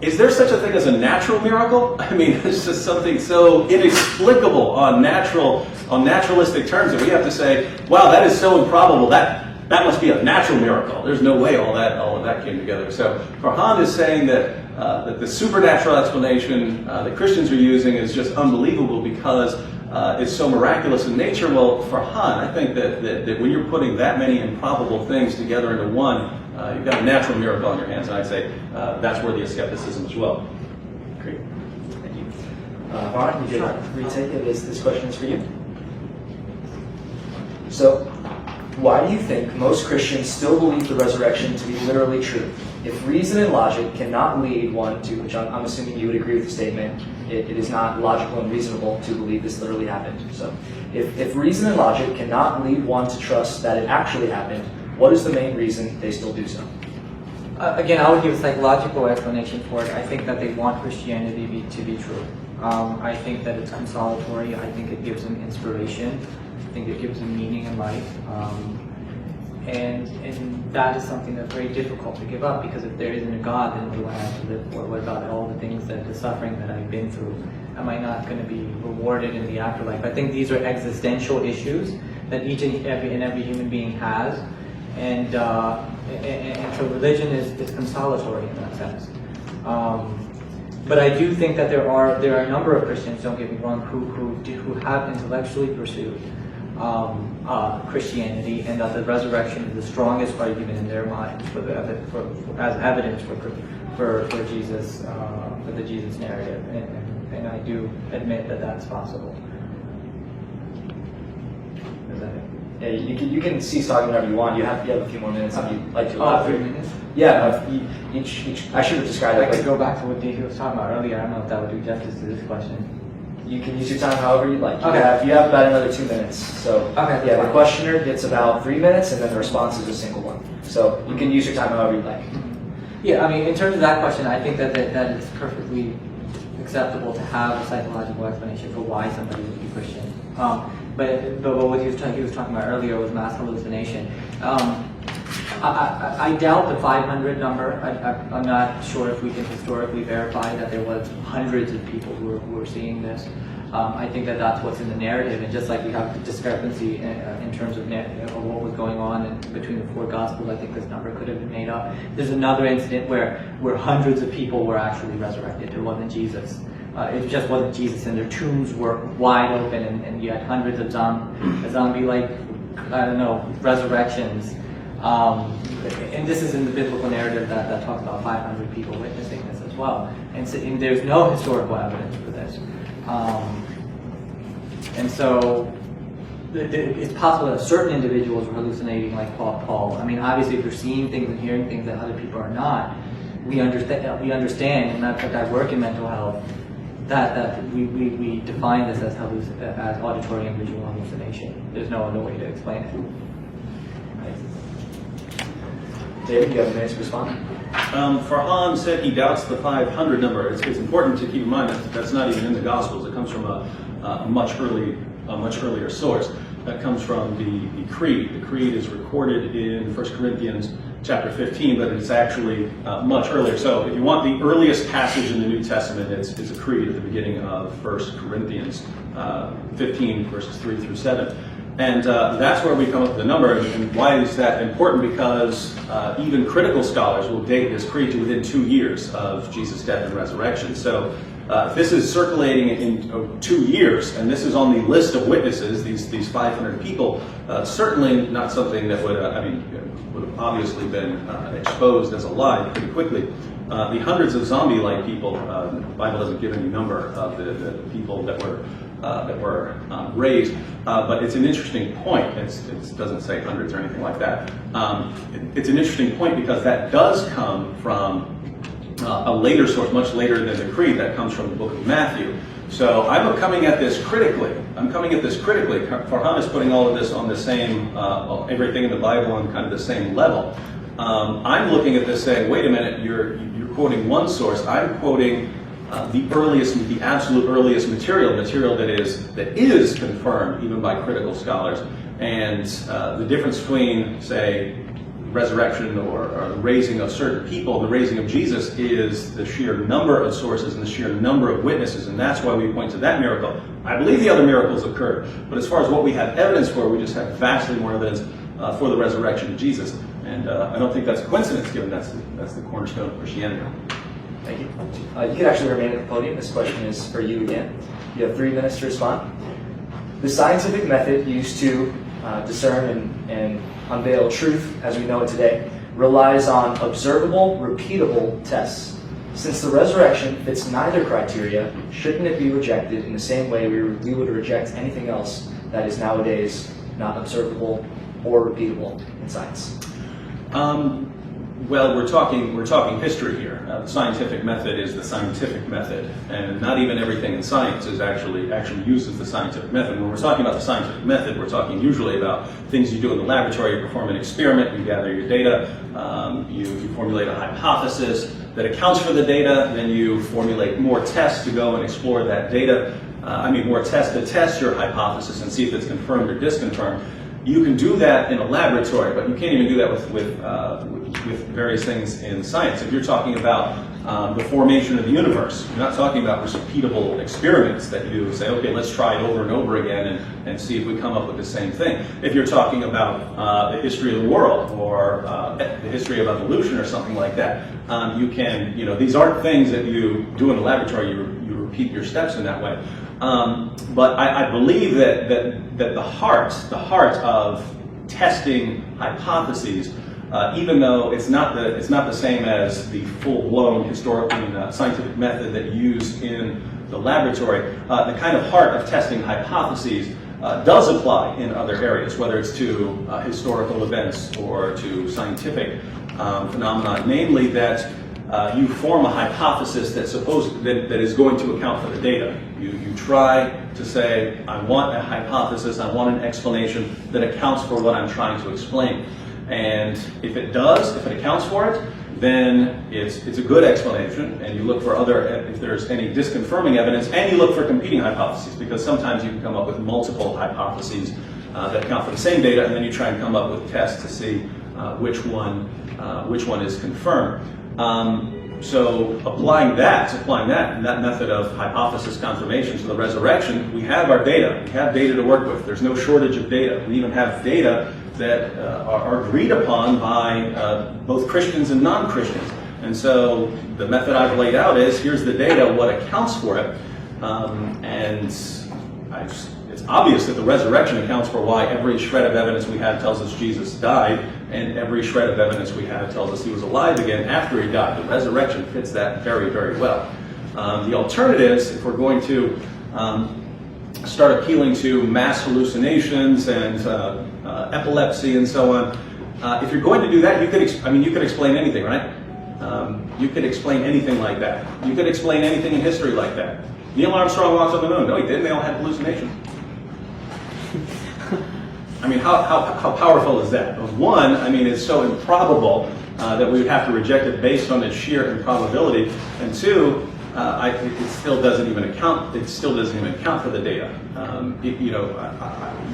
B: Is there such a thing as a natural miracle? I mean, it's just something so inexplicable on naturalistic terms that we have to say, wow, that is so improbable. That must be a natural miracle. There's no way all of that came together. So Farhan is saying that the supernatural explanation that Christians are using is just unbelievable because it's so miraculous in nature. Well, Farhan, I think that when you're putting that many improbable things together into one, you've got a natural miracle on your hands, and I'd say that's worthy of skepticism as well.
A: Great. Thank you. Farhan, you could retake it. This question is for you. So, why do you think most Christians still believe the resurrection to be literally true? If reason and logic cannot lead one to, which I'm assuming you would agree with the statement, it is not logical and reasonable to believe this literally happened. So, if reason and logic cannot lead one to trust that it actually happened, what is the main reason they still do so?
C: Again, I would give a psychological explanation for it. I think that they want Christianity to be true. I think that it's consolatory. I think it gives them inspiration. I think it gives them meaning in life. And that is something that's very difficult to give up, because if there isn't a God, then what do I have to live for? What about all the things the suffering that I've been through? Am I not going to be rewarded in the afterlife? I think these are existential issues that each and every human being has. And so religion is consolatory in that sense. But I do think that there are a number of Christians, don't get me wrong, who have intellectually pursued Christianity, and that the resurrection is the strongest argument in their minds as evidence for Jesus, for the Jesus narrative, and I do admit that that's possible. Is that it?
A: Yeah, you can cease talking whenever you want. You have a few more minutes if you'd like to.
C: Oh, 3 minutes?
A: Yeah, each. I should have described
C: I
A: it.
C: could go back to what Dave was talking about earlier. I don't know if that would do justice to this question.
A: You can use your time however you like.
C: Okay.
A: You have about another 2 minutes. So
C: Okay,
A: yeah, the
C: fine.
A: questioner gets about 3 minutes, and then the response is a single one. So you can use your time however you like.
C: Yeah, I mean, in terms of that question, I think that it's perfectly acceptable to have a psychological explanation for why somebody would be Christian. But what he was talking about earlier was mass hallucination. I doubt the 500 number. I'm not sure if we can historically verify that there was hundreds of people who were seeing this. I think that that's what's in the narrative, and just like we have the discrepancy in terms of what was going on between the four Gospels, I think this number could have been made up. There's another incident where hundreds of people were actually resurrected. It wasn't Jesus. It just wasn't Jesus, and their tombs were wide open, and you had hundreds of zombie-like, I don't know, resurrections. And this is in the biblical narrative that talks about 500 people witnessing this as well. And there's no historical evidence for this. And so it's possible that certain individuals are hallucinating like Paul. I mean, obviously, if you're seeing things and hearing things that other people are not, we understand, and that's like I work in mental health, that we define this as auditory and visual hallucination. There's no other way to explain it.
A: David, you have a minute to respond.
B: Farhan said he doubts the 500 number. It's important to keep in mind that that's not even in the Gospels. It comes from a much earlier source. That comes from the Creed. The Creed is recorded in 1 Corinthians chapter 15, but it's actually much earlier. So if you want the earliest passage in the New Testament, it's a Creed at the beginning of 1 Corinthians 15, verses 3 through 7. And that's where we come up with the number. And why is that important? Because even critical scholars will date this creed to within 2 years of Jesus' death and resurrection. So if this is circulating in 2 years, and this is on the list of witnesses, these 500 people, certainly not something that would have obviously been exposed as a lie pretty quickly. the hundreds of zombie-like people, the Bible doesn't give any number of the people that were raised, but it's an interesting point. It doesn't say hundreds or anything like that. It's an interesting point because that does come from a later source, much later than the Creed. That comes from the book of Matthew. So I'm coming at this critically. Farhan is putting all of this on the same, everything in the Bible on kind of the same level. I'm looking at this saying, wait a minute, you're quoting one source. I'm quoting the absolute earliest material that is confirmed even by critical scholars. And the difference between, say, resurrection or the raising of certain people, the raising of Jesus, is the sheer number of sources and the sheer number of witnesses, and that's why we point to that miracle. I believe the other miracles occurred, but as far as what we have evidence for, we just have vastly more evidence for the resurrection of Jesus. And I don't think that's a coincidence, given that's the cornerstone of Christianity.
A: Thank you. You can actually remain at the podium. This question is for you again. You have 3 minutes to respond. The scientific method used to discern and unveil truth as we know it today relies on observable, repeatable tests. Since the resurrection fits neither criteria, shouldn't it be rejected in the same way we would reject anything else that is nowadays not observable or repeatable in science?
B: Well, we're talking history here. The scientific method is the scientific method, and not even everything in science is actually uses the scientific method. When we're talking about the scientific method, we're talking usually about things you do in the laboratory. You perform an experiment, you gather your data, you formulate a hypothesis that accounts for the data, and then you formulate more tests to go and explore that data. More tests to test your hypothesis and see if it's confirmed or disconfirmed. You can do that in a laboratory, but you can't even do that with various things in science. If you're talking about the formation of the universe, you're not talking about repeatable experiments that you say, okay, let's try it over and over again and see if we come up with the same thing. If you're talking about the history of the world or the history of evolution or something like that, you can, these aren't things that you do in the laboratory. You repeat your steps in that way. But I believe that the heart of testing hypotheses, even though it's not the same as the full-blown historical and scientific method that you use in the laboratory, the kind of heart of testing hypotheses does apply in other areas, whether it's to historical events or to scientific phenomena, namely that you form a hypothesis that is going to account for the data. You try to say, I want a hypothesis, I want an explanation that accounts for what I'm trying to explain. And if it accounts for it, then it's a good explanation, and you look for if there's any disconfirming evidence, and you look for competing hypotheses, because sometimes you can come up with multiple hypotheses that account for the same data, and then you try and come up with tests to see which one is confirmed. So applying that method of hypothesis confirmation to the resurrection, we have our data. We have data to work with. There's no shortage of data. We even have data that are agreed upon by both Christians and non-Christians. And so the method I've laid out is, here's the data, what accounts for it. It's obvious that the resurrection accounts for why every shred of evidence we have tells us Jesus died, and every shred of evidence we have tells us he was alive again after he died. The resurrection fits that very, very well. The alternatives, if we're going to start appealing to mass hallucinations and epilepsy and so on, if you're going to do that, you could explain anything, right? You could explain anything like that. You could explain anything in history like that. Neil Armstrong walked on the moon. No, he didn't. They all had hallucinations. How powerful is that? One, it's so improbable that we would have to reject it based on its sheer improbability. And two, it still doesn't even account. It still doesn't even account for the data.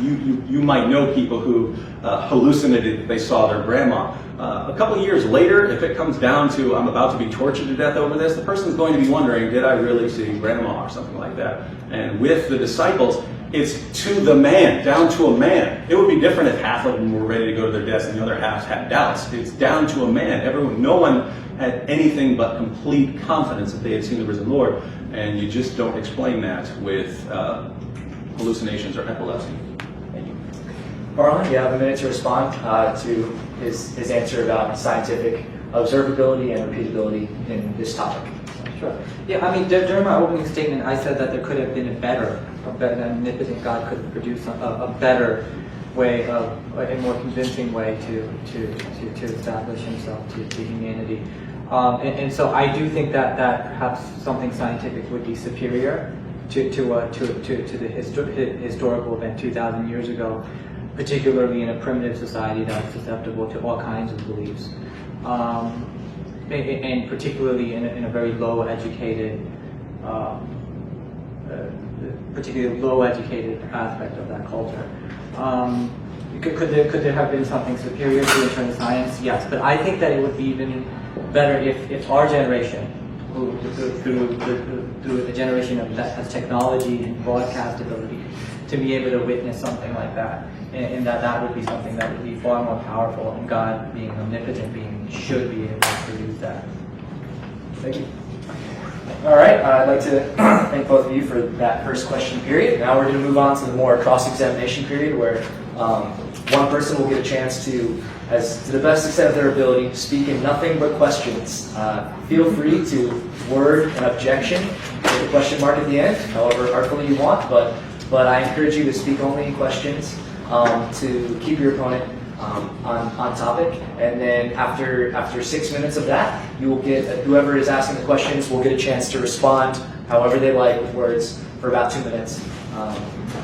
B: You might know people who hallucinated that they saw their grandma. A couple of years later, if it comes down to I'm about to be tortured to death over this, the person's going to be wondering, did I really see grandma or something like that? And with the disciples, it's to the man, down to a man. It would be different if half of them were ready to go to their deaths and the other half had doubts. It's down to a man. No one had anything but complete confidence that they had seen the risen Lord, and you just don't explain that with hallucinations or epilepsy.
A: Thank you. Farhan, you have a minute to respond to his answer about scientific observability and repeatability in this topic.
C: Sure. Yeah, I mean, during my opening statement, I said that there could have been a better omnipotent God could produce a better way, a more convincing way to establish himself to humanity. And so I do think that perhaps something scientific would be superior to the historical event 2,000 years ago, particularly in a primitive society that's susceptible to all kinds of beliefs. And particularly in a very low educated aspect of that culture. Could there have been something superior to in terms of science? Yes, but I think that it would be even better if our generation, through a generation that has technology and broadcast ability, to be able to witness something like that, and that would be something that would be far more powerful, and God, being omnipotent being, should be able to produce that.
A: Thank you. All right, I'd like to thank both of you for that first question period. Now we're going to move on to the more cross-examination period, where one person will get a chance to, to the best extent of their ability, speak in nothing but questions. Feel free to word an objection with a question mark at the end, however artfully you want, but I encourage you to speak only in questions to keep your opponent on topic, and then after 6 minutes of that, you will get, whoever is asking the questions will get a chance to respond however they like with words for about 2 minutes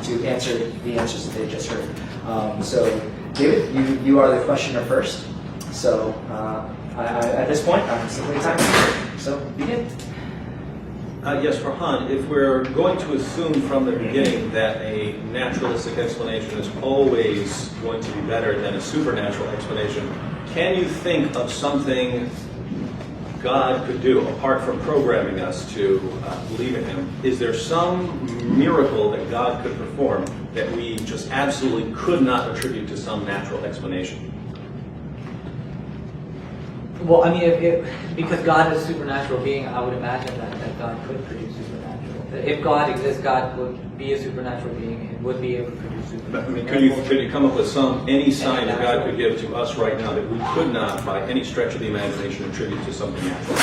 A: to answer the answers that they just heard. So David, you are the questioner first. So at this point, I'm simply timing. So begin.
B: Yes, Farhan, if we're going to assume from the beginning that a naturalistic explanation is always going to be better than a supernatural explanation, can you think of something God could do apart from programming us to believe in Him? Is there some miracle that God could perform that we just absolutely could not attribute to some natural explanation?
C: Well, I mean, because God is a supernatural being, I would imagine that God could produce supernatural. If God exists, God would be a supernatural being and would be able to produce supernatural.
B: I mean, could you come up with any sign that God could give to us right now that we could not, by any stretch of the imagination, attribute to something natural?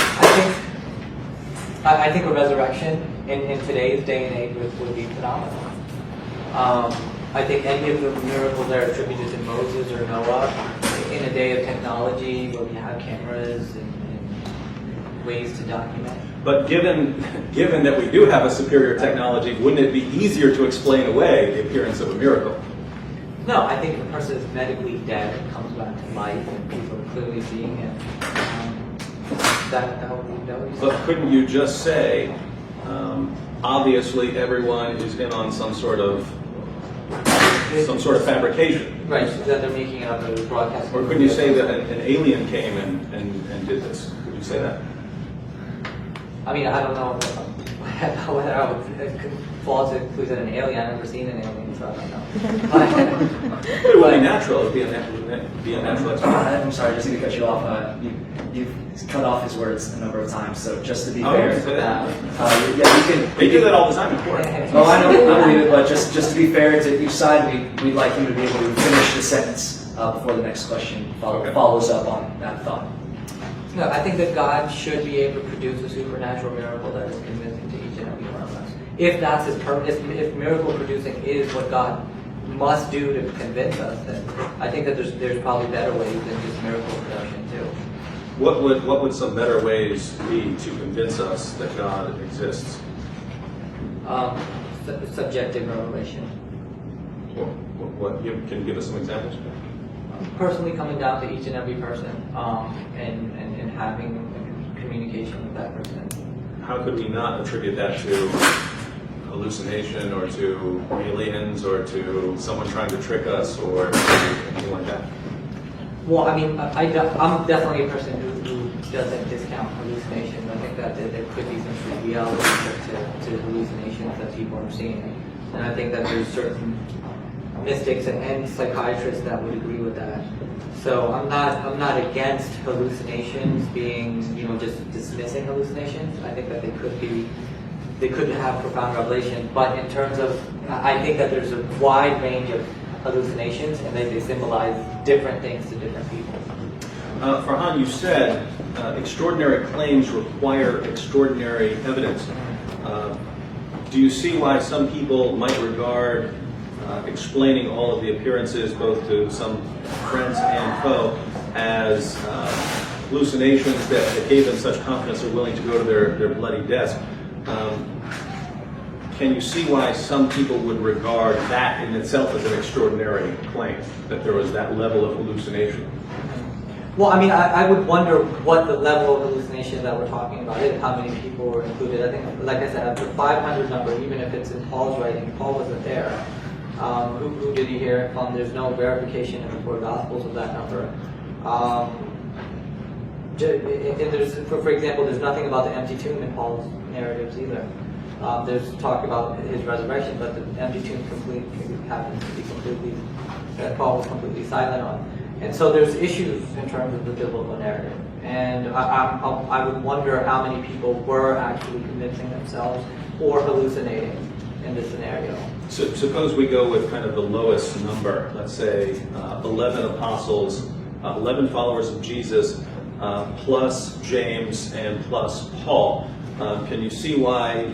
C: I think a resurrection in today's day and age would be phenomenal. I think any of the miracles that are attributed to Moses or Noah, in a day of technology where we have cameras and ways to document.
B: But given that we do have a superior technology, wouldn't it be easier to explain away the appearance of a miracle?
C: No, I think if a person is medically dead and comes back to life and people are clearly seeing it, that would be
B: But couldn't you just say, obviously everyone is in on some sort of fabrication?
C: Right, so that they're making it up as a broadcast.
B: Or couldn't you say that an alien came and did this? Could you say that?
C: I mean, I don't know whether I would fall to conclude that an alien. I've never seen an alien, so I don't know.
B: It would be natural. It would be a natural explanation.
A: I'm sorry, just to cut you off. You've cut off his words a number of times, so just to be fair.
B: Yeah,
A: you can.
B: They do that all the time in court.
A: Oh, I know, I believe it, but just to be fair to each side, we'd like him to be able to finish the sentence before the next question follows up on that thought.
C: No, I think that God should be able to produce a supernatural miracle that is convincing to each and every one of us. If that's His purpose, if miracle producing is what God must do to convince us, then I think that there's probably better ways than just miracle production too.
B: What would some better ways be to convince us that God exists?
C: Subjective revelation.
B: Can you give us some examples?
C: Personally coming down to each and every person and having communication with that person.
B: How could we not attribute that to hallucination or to aliens or to someone trying to trick us or anything like that?
C: Well, I mean, I'm definitely a person who doesn't discount hallucinations. I think that there could be some true reality to hallucinations that people are seeing. And I think that there's certain mystics and psychiatrists that would agree with that. So I'm not against hallucinations being, just dismissing hallucinations. I think that they could have profound revelation. But in terms of, I think that there's a wide range of hallucinations, and they symbolize different things to different people.
B: Farhan, you said extraordinary claims require extraordinary evidence. Do you see why some people might regard explaining all of the appearances, both to some friends and foe, as hallucinations that gave them such confidence they're willing to go to their bloody deaths? Can you see why some people would regard that in itself as an extraordinary claim, that there was that level of hallucination?
C: Well, I mean, I would wonder what the level of hallucination that we're talking about is, how many people were included. I think, like I said, the 500 number, even if it's in Paul's writing, Paul wasn't there. Who did he hear it from? There's no verification in the four Gospels of that number. And there's, for example, there's nothing about the empty tomb in Paul's narratives either. There's talk about his resurrection, but the empty tomb happens to be completely, that Paul was completely silent on. And so there's issues in terms of the biblical narrative. And I would wonder how many people were actually convincing themselves or hallucinating in this scenario.
B: So suppose we go with kind of the lowest number, let's say 11 apostles, 11 followers of Jesus, plus James and plus Paul. Can you see why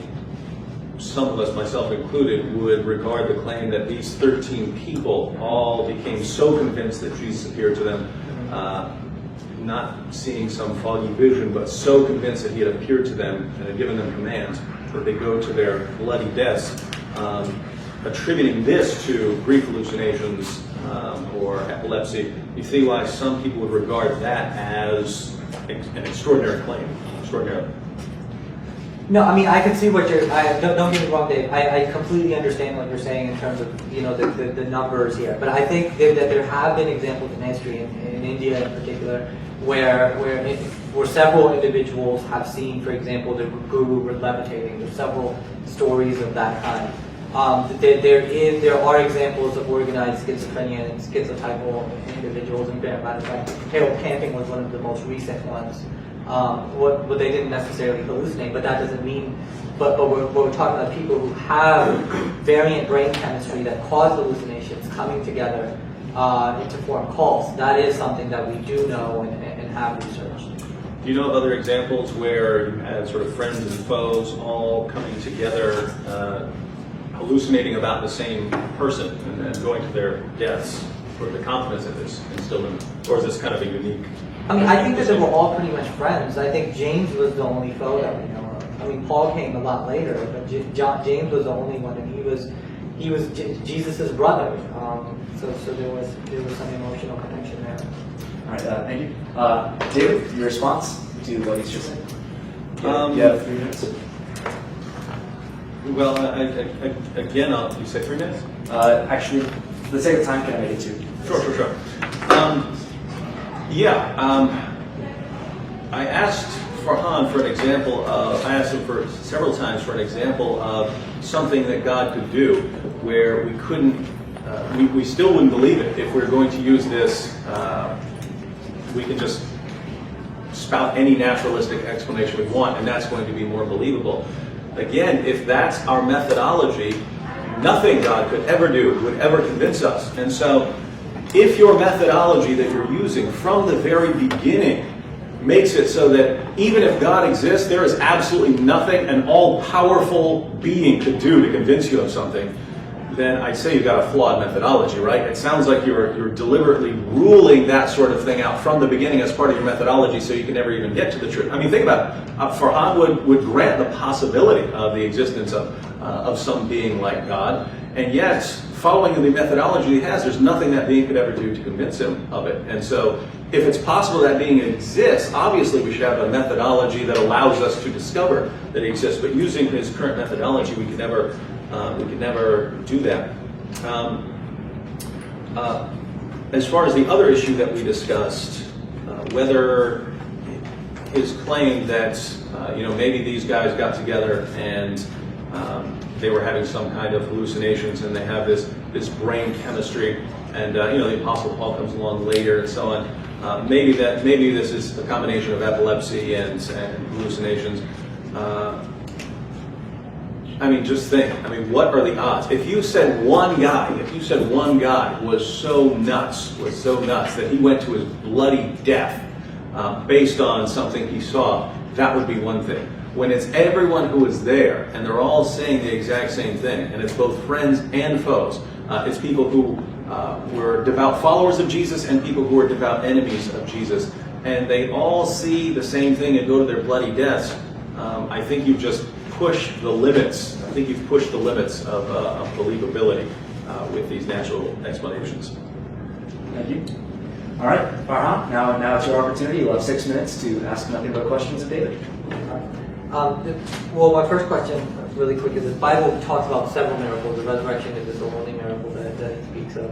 B: some of us, myself included, would regard the claim that these 13 people all became so convinced that Jesus appeared to them, not seeing some foggy vision, but so convinced that he had appeared to them and had given them commands that they go to their bloody deaths, attributing this to brief hallucinations or epilepsy? You see why some people would regard that as an extraordinary claim, extraordinary.
C: No, I mean, I can see what you're, don't get me wrong, Dave, I completely understand what you're saying in terms of, you know, the numbers here, but I think that there have been examples in history, in India in particular, where several individuals have seen, for example, the guru levitating. There's several stories of that kind. There are examples of organized schizophrenia and schizotypal individuals, and matter of fact, Harold Camping was one of the most recent ones. What they didn't necessarily hallucinate, but that doesn't mean. But we're talking about people who have variant brain chemistry that cause hallucinations coming together to form cults. That is something that we do know and have researched.
B: Do you know of other examples where you had sort of friends and foes all coming together, hallucinating about the same person and going to their deaths, or the confidence that is instilled in them? Or is this kind of a unique?
C: I mean, I think that they were all pretty much friends. I think James was the only foe that we know of. I mean, Paul came a lot later, but James was the only one, and he was Jesus' brother. So there was some emotional connection there.
A: All right, thank you. David, your response to what he's just said? You have 3 minutes.
B: Well, again, you say 3 minutes?
A: Actually, for the sake of time, can I make it 2?
B: Sure. I asked Farhan for an example of, I asked him for several times for an example of something that God could do where we couldn't, we still wouldn't believe it. If we're going to use this, we can just spout any naturalistic explanation we want, and that's going to be more believable. Again, if that's our methodology, nothing God could ever do would ever convince us. And so, if your methodology that you're using from the very beginning makes it so that even if God exists, there is absolutely nothing an all-powerful being could do to convince you of something, then I'd say you've got a flawed methodology, right? It sounds like you're deliberately ruling that sort of thing out from the beginning as part of your methodology so you can never even get to the truth. I mean, think about it. Farhan would grant the possibility of the existence of some being like God, and yet, following the methodology he has, there's nothing that being could ever do to convince him of it. And so, if it's possible that being exists, obviously we should have a methodology that allows us to discover that it exists. But using his current methodology, we could never do that. As far as the other issue that we discussed, whether his claim that maybe these guys got together and they were having some kind of hallucinations and they have this brain chemistry, and the Apostle Paul comes along later and so on. Maybe this is a combination of epilepsy and hallucinations. I mean, just think. I mean, what are the odds? If you said one guy was so nuts that he went to his bloody death, based on something he saw, that would be one thing. When it's everyone who is there and they're all saying the exact same thing, and it's both friends and foes, it's people who were devout followers of Jesus and people who are devout enemies of Jesus, and they all see the same thing and go to their bloody deaths, I think you've just pushed the limits. I think you've pushed the limits of believability with these natural explanations.
A: Thank you. All right, Farhan, now it's your opportunity. You'll have 6 minutes to ask nothing but questions of David.
C: Well, my first question, really quick, is the Bible talks about several miracles. The resurrection is the only miracle that it speaks of.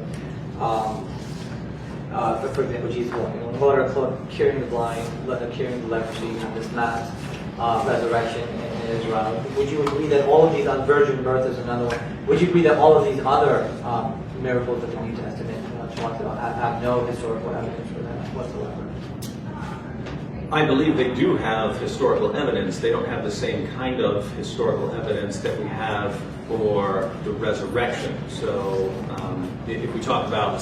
C: For example, Jesus walking on water, curing the blind, curing the leprosy, and this mass resurrection in Israel. Would you agree that all of these, virgin birth is another one, would you agree that all of these other miracles of the New Testament have no historical evidence for that whatsoever?
B: I believe they do have historical evidence. They don't have the same kind of historical evidence that we have for the resurrection. So if we talk about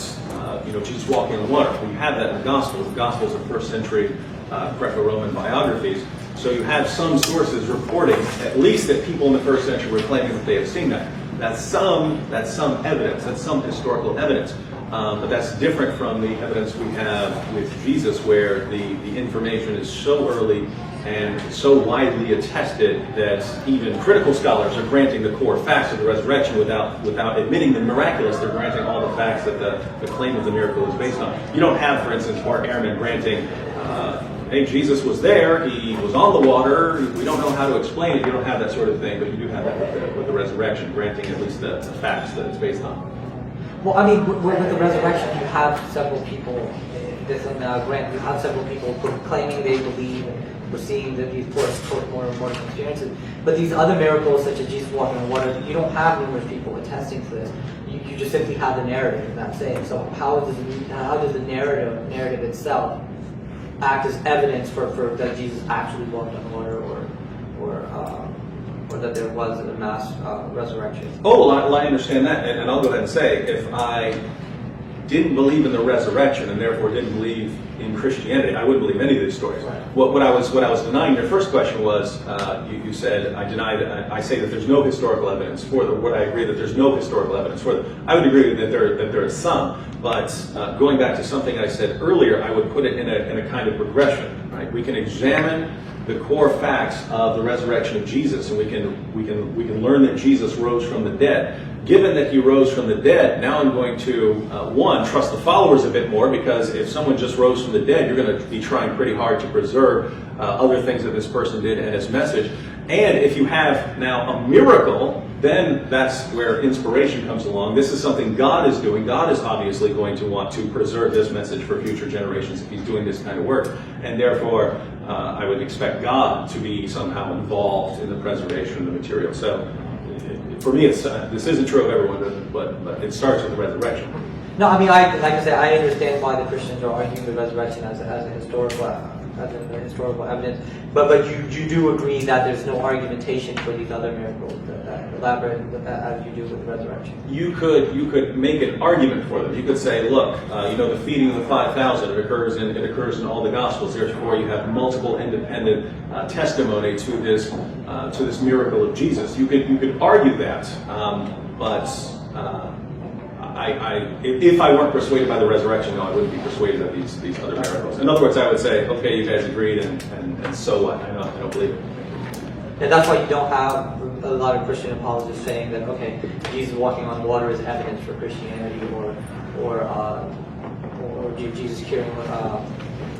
B: Jesus walking on water, we have that in the Gospels. The Gospels are first century Greco-Roman biographies. So you have some sources reporting at least that people in the first century were claiming that they have seen that. That's some evidence. That's some historical evidence. But that's different from the evidence we have with Jesus, where the information is so early and so widely attested that even critical scholars are granting the core facts of the resurrection without admitting the miraculous. They're granting all the facts that the claim of the miracle is based on. You don't have, for instance, Mark Ehrman granting, hey, Jesus was there, he was on the water, we don't know how to explain it. You don't have that sort of thing, but you do have that with the resurrection, granting at least the facts that it's based on.
C: Well, I mean, with the resurrection, you have several people. You have several people claiming they believe and we're seeing that these more and more experiences. But these other miracles, such as Jesus walking on water, you don't have numerous people attesting to this. You just simply have the narrative, and that's it. So how does the narrative itself act as evidence for that Jesus actually walked on water, or that there was a mass resurrection?
B: Oh, well, I understand that, and I'll go ahead and say, if I didn't believe in the resurrection and therefore didn't believe in Christianity, I wouldn't believe any of these stories.
C: Right.
B: What I was denying, your first question was, you said, I say that there's no historical evidence for them. Would I agree that there's no historical evidence for them? I would agree that there is some, but going back to something I said earlier, I would put it in a kind of progression. Right? We can examine the core facts of the resurrection of Jesus, and we can learn that Jesus rose from the dead. Given that he rose from the dead, now I'm going to, one, trust the followers a bit more, because if someone just rose from the dead, you're going to be trying pretty hard to preserve other things that this person did and his message. And if you have now a miracle, then that's where inspiration comes along. This is something God is doing. God is obviously going to want to preserve this message for future generations if he's doing this kind of work. And therefore, I would expect God to be somehow involved in the preservation of the material. So for me, this isn't true of everyone, but it starts with the resurrection.
C: No, I mean, like I said, I understand why the Christians are arguing the resurrection as a historical evidence, but you do agree that there's no argumentation for these other miracles that elaborate as you do with the resurrection.
B: You could make an argument for them. You could say, look, the feeding of the 5,000, it occurs in all the Gospels. Therefore, you have multiple independent testimony to this miracle of Jesus. You could argue that, but if I weren't persuaded by the resurrection, no, I wouldn't be persuaded of these other miracles. In other words, I would say, okay, you guys agreed, and so what? I don't believe it.
C: And that's why you don't have a lot of Christian apologists saying that, okay, Jesus walking on water is evidence for Christianity, or Jesus curing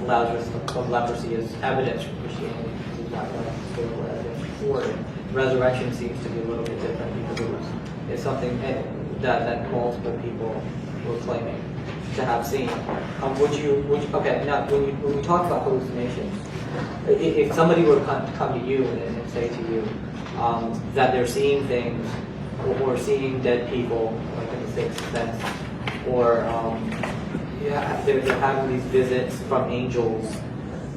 C: Lazarus of leprosy is evidence for Christianity. It's not historical evidence for it. Resurrection seems to be a little bit different because it's something that multiple people were claiming to have seen. Okay, now when we talk about hallucinations, if somebody were to come to you and say to you that they're seeing things or seeing dead people, like in the Sixth Sense, or they're having these visits from angels,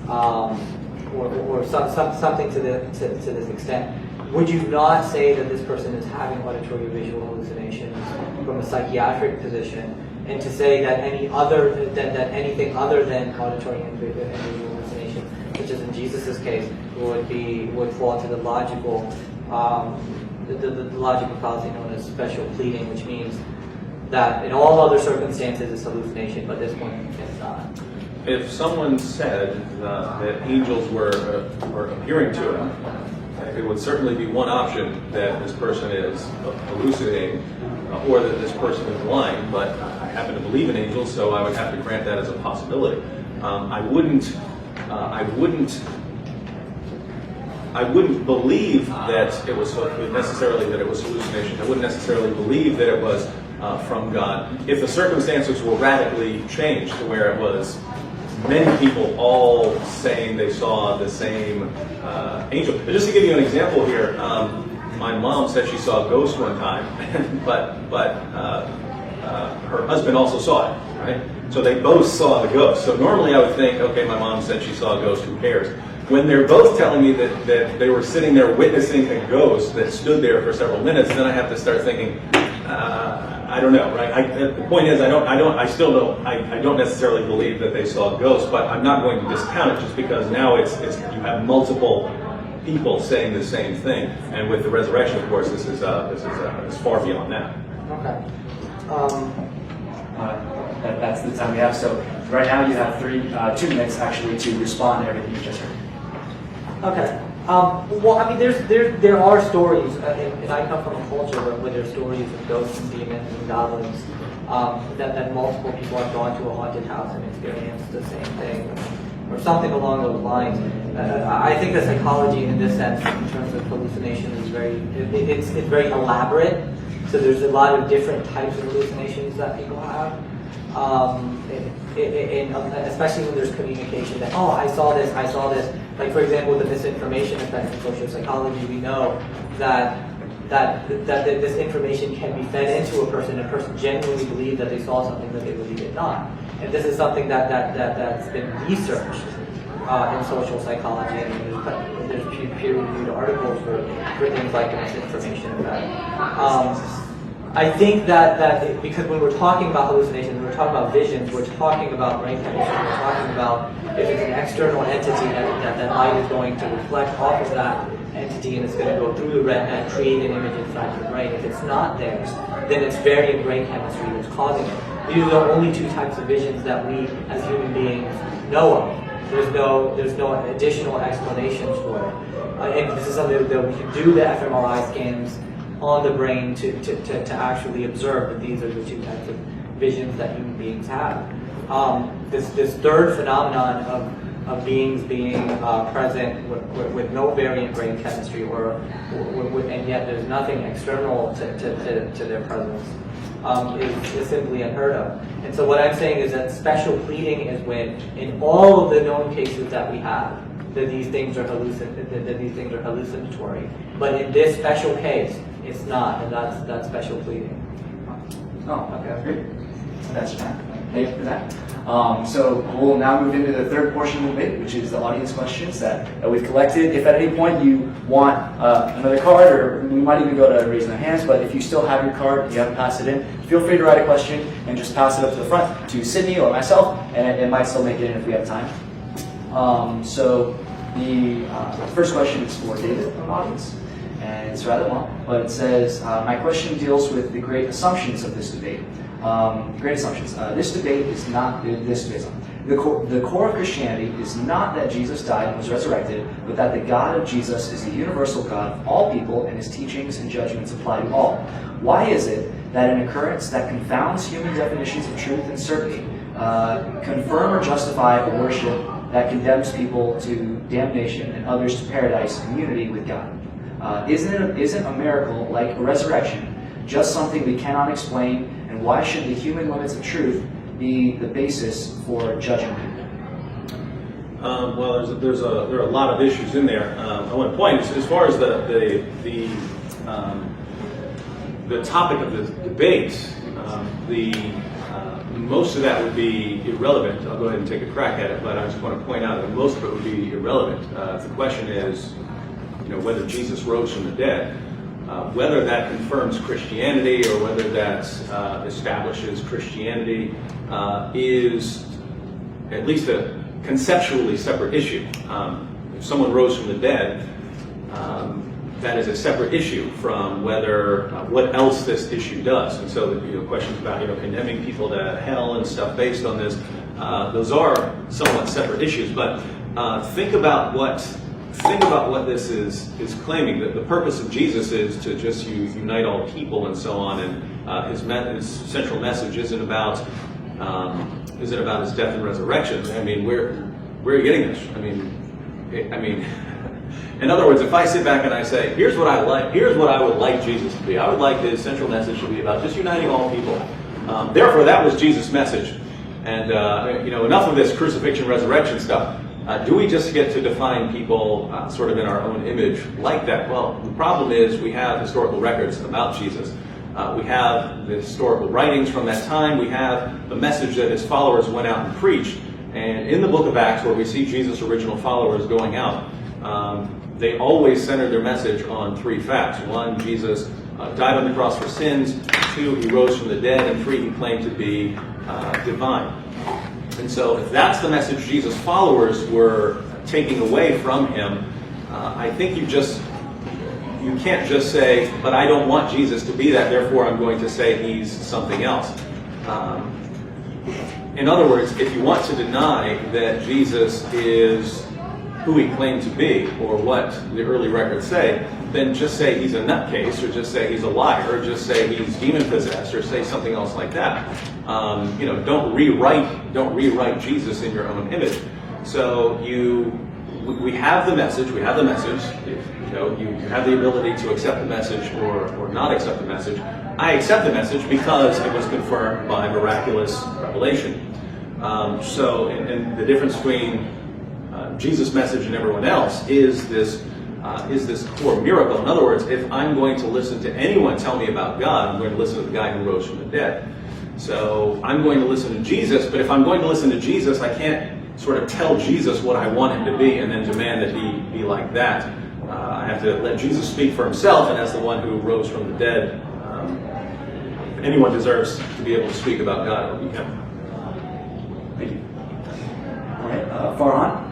C: or something to this extent, would you not say that this person is having auditory visual hallucinations from a psychiatric position, and to say that anything other than auditory and visual hallucinations such as in Jesus' case, would fall into the logical the logical fallacy known as special pleading, which means that in all other circumstances it's hallucination, but this one it's not.
B: If someone said that angels were appearing to him, it would certainly be one option that this person is hallucinating or that this person is lying, but I happen to believe in angels, so I would have to grant that as a possibility. I wouldn't believe that it was necessarily that it was hallucination. I wouldn't necessarily believe that it was from God if the circumstances were radically changed to where it was many people all saying they saw the same angel. But just to give you an example here, my mom said she saw a ghost one time, but her husband also saw it, right? So they both saw the ghost. So normally I would think, okay, my mom said she saw a ghost, who cares? When they're both telling me that they were sitting there witnessing a ghost that stood there for several minutes, then I have to start thinking, I don't know, right? The point is, I don't necessarily believe that they saw ghosts, but I'm not going to discount it just because now it's you have multiple people saying the same thing, and with the resurrection, of course, this is far beyond that.
C: Okay.
A: That's the time we have. So right now you have 2 minutes actually to respond to everything you just heard.
C: Okay. Well, I mean, there are stories, and I come from a culture where there's stories of ghosts and demons and goblins, that multiple people have gone to a haunted house and experienced the same thing, or something along those lines. I think the psychology in this sense, in terms of hallucination, is it's very elaborate. So there's a lot of different types of hallucinations that people have. Especially when there's communication that, oh, I saw this. Like, for example, the misinformation effect in social psychology, we know that this information can be fed into a person, and a person genuinely believe that they saw something that they really did not. And this is something that's been researched in social psychology, and there's peer-reviewed articles for things like the misinformation effect. I think that because when we're talking about hallucinations, we're talking about visions, we're talking about brain chemistry, we're talking about if it's an external entity that light is going to reflect off of that entity and it's going to go through the retina and create an image inside your brain. If it's not there, then it's variant brain chemistry that's causing it. These are the only 2 types of visions that we as human beings know of. There's no additional explanations for it. And this is something that we can do the fMRI scans on the brain to actually observe that these are the 2 types of visions that human beings have. This third phenomenon of beings being present with no variant brain chemistry, and yet there's nothing external to their presence, is simply unheard of. And so what I'm saying is that special pleading is when, in all of the known cases that we have, that these things are hallucinatory. But in this special case, it's not, and that's special pleading.
A: Oh, okay, great. That's fine. Thank you for that. So we'll now move into the 3rd portion of the debate, which is the audience questions that we've collected. If at any point you want another card, or we might even go to raising their hands, but if you still have your card, you haven't passed it in, feel free to write a question and just pass it up to the front to Sydney or myself, and it might still make it in if we have time. So the first question is for David from the audience, and it's rather long, but it says, my question deals with the great assumptions of this debate. Great assumptions. This debate is not, the core of Christianity is not that Jesus died and was resurrected, but that the God of Jesus is the universal God of all people, and his teachings and judgments apply to all. Why is it that an occurrence that confounds human definitions of truth and certainty confirm or justify a worship that condemns people to damnation and others to paradise and unity with God? Isn't a miracle like a resurrection just something we cannot explain, and why should the human limits of truth be the basis for judging people?
B: Well, there are a lot of issues in there. I want to point, as far as the topic of the debate, most of that would be irrelevant. I'll go ahead and take a crack at it, but I just want to point out that most of it would be irrelevant. If the question is, whether Jesus rose from the dead, whether that confirms Christianity or whether that establishes Christianity is at least conceptually separate issue. If someone rose from the dead, that is a separate issue from whether what else this issue does. And so, questions about condemning people to hell and stuff based on this, those are somewhat separate issues. But think about what this is claiming. That the purpose of Jesus is to just unite all people and so on. And his central message isn't about his death and resurrection. I mean, where are you getting this? I mean. In other words, if I sit back and I say, here's what I would like Jesus to be. I would like his central message to be about just uniting all people. Therefore, that was Jesus' message. And enough of this crucifixion, resurrection stuff. Do we just get to define people sort of in our own image like that? Well, the problem is we have historical records about Jesus. We have the historical writings from that time. We have the message that his followers went out and preached. And in the book of Acts, where we see Jesus' original followers going out, they always centered their message on three facts. One, Jesus died on the cross for sins. Two, he rose from the dead. And three, he claimed to be divine. And so if that's the message Jesus' followers were taking away from him, I think you can't just say, but I don't want Jesus to be that, therefore I'm going to say he's something else. In other words, if you want to deny that Jesus is who he claimed to be, or what the early records say, then just say he's a nutcase, or just say he's a liar, or just say he's demon-possessed, or say something else like that. Don't rewrite Jesus in your own image. So we have the message. You have the ability to accept the message or not accept the message. I accept the message because it was confirmed by miraculous revelation. And the difference between Jesus' message and everyone else is this core miracle. In other words, if I'm going to listen to anyone tell me about God, I'm going to listen to the guy who rose from the dead. So I'm going to listen to Jesus, but if I'm going to listen to Jesus, I can't sort of tell Jesus what I want him to be and then demand that he be like that. I have to let Jesus speak for himself, and as the one who rose from the dead, if anyone deserves to be able to speak about God, it will be him.
A: Thank you. All right, Farhan.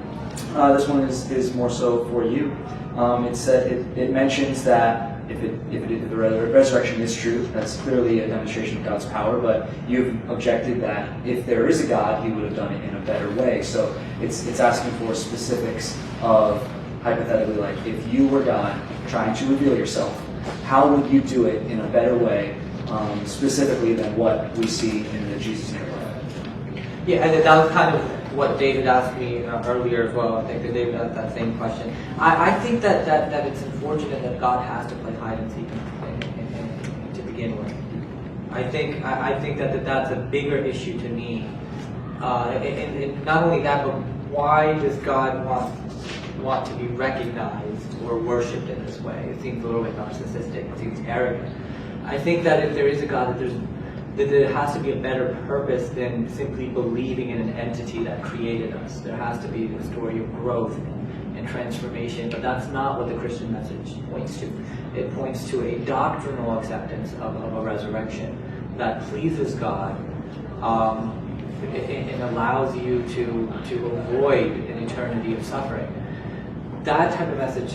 A: This one is more so for you. It mentions that if the resurrection is true, that's clearly a demonstration of God's power. But you've objected that if there is a God, he would have done it in a better way. So it's asking for specifics of, hypothetically, like if you were God trying to reveal yourself, how would you do it in a better way, specifically than what we see in the Jesus narrative?
C: Yeah, and that was kind of what David asked me earlier as well. I think that David asked that same question. I think that it's unfortunate that God has to play hide and seek to begin with. I think that that's a bigger issue to me. And not only that, but why does God want to be recognized or worshipped in this way? It seems a little bit narcissistic. It seems arrogant. I think that if there is a God, that there has to be a better purpose than simply believing in an entity that created us. There has to be a story of growth and transformation, but that's not what the Christian message points to. It points to a doctrinal acceptance of a resurrection that pleases God and allows you to avoid an eternity of suffering. That type of message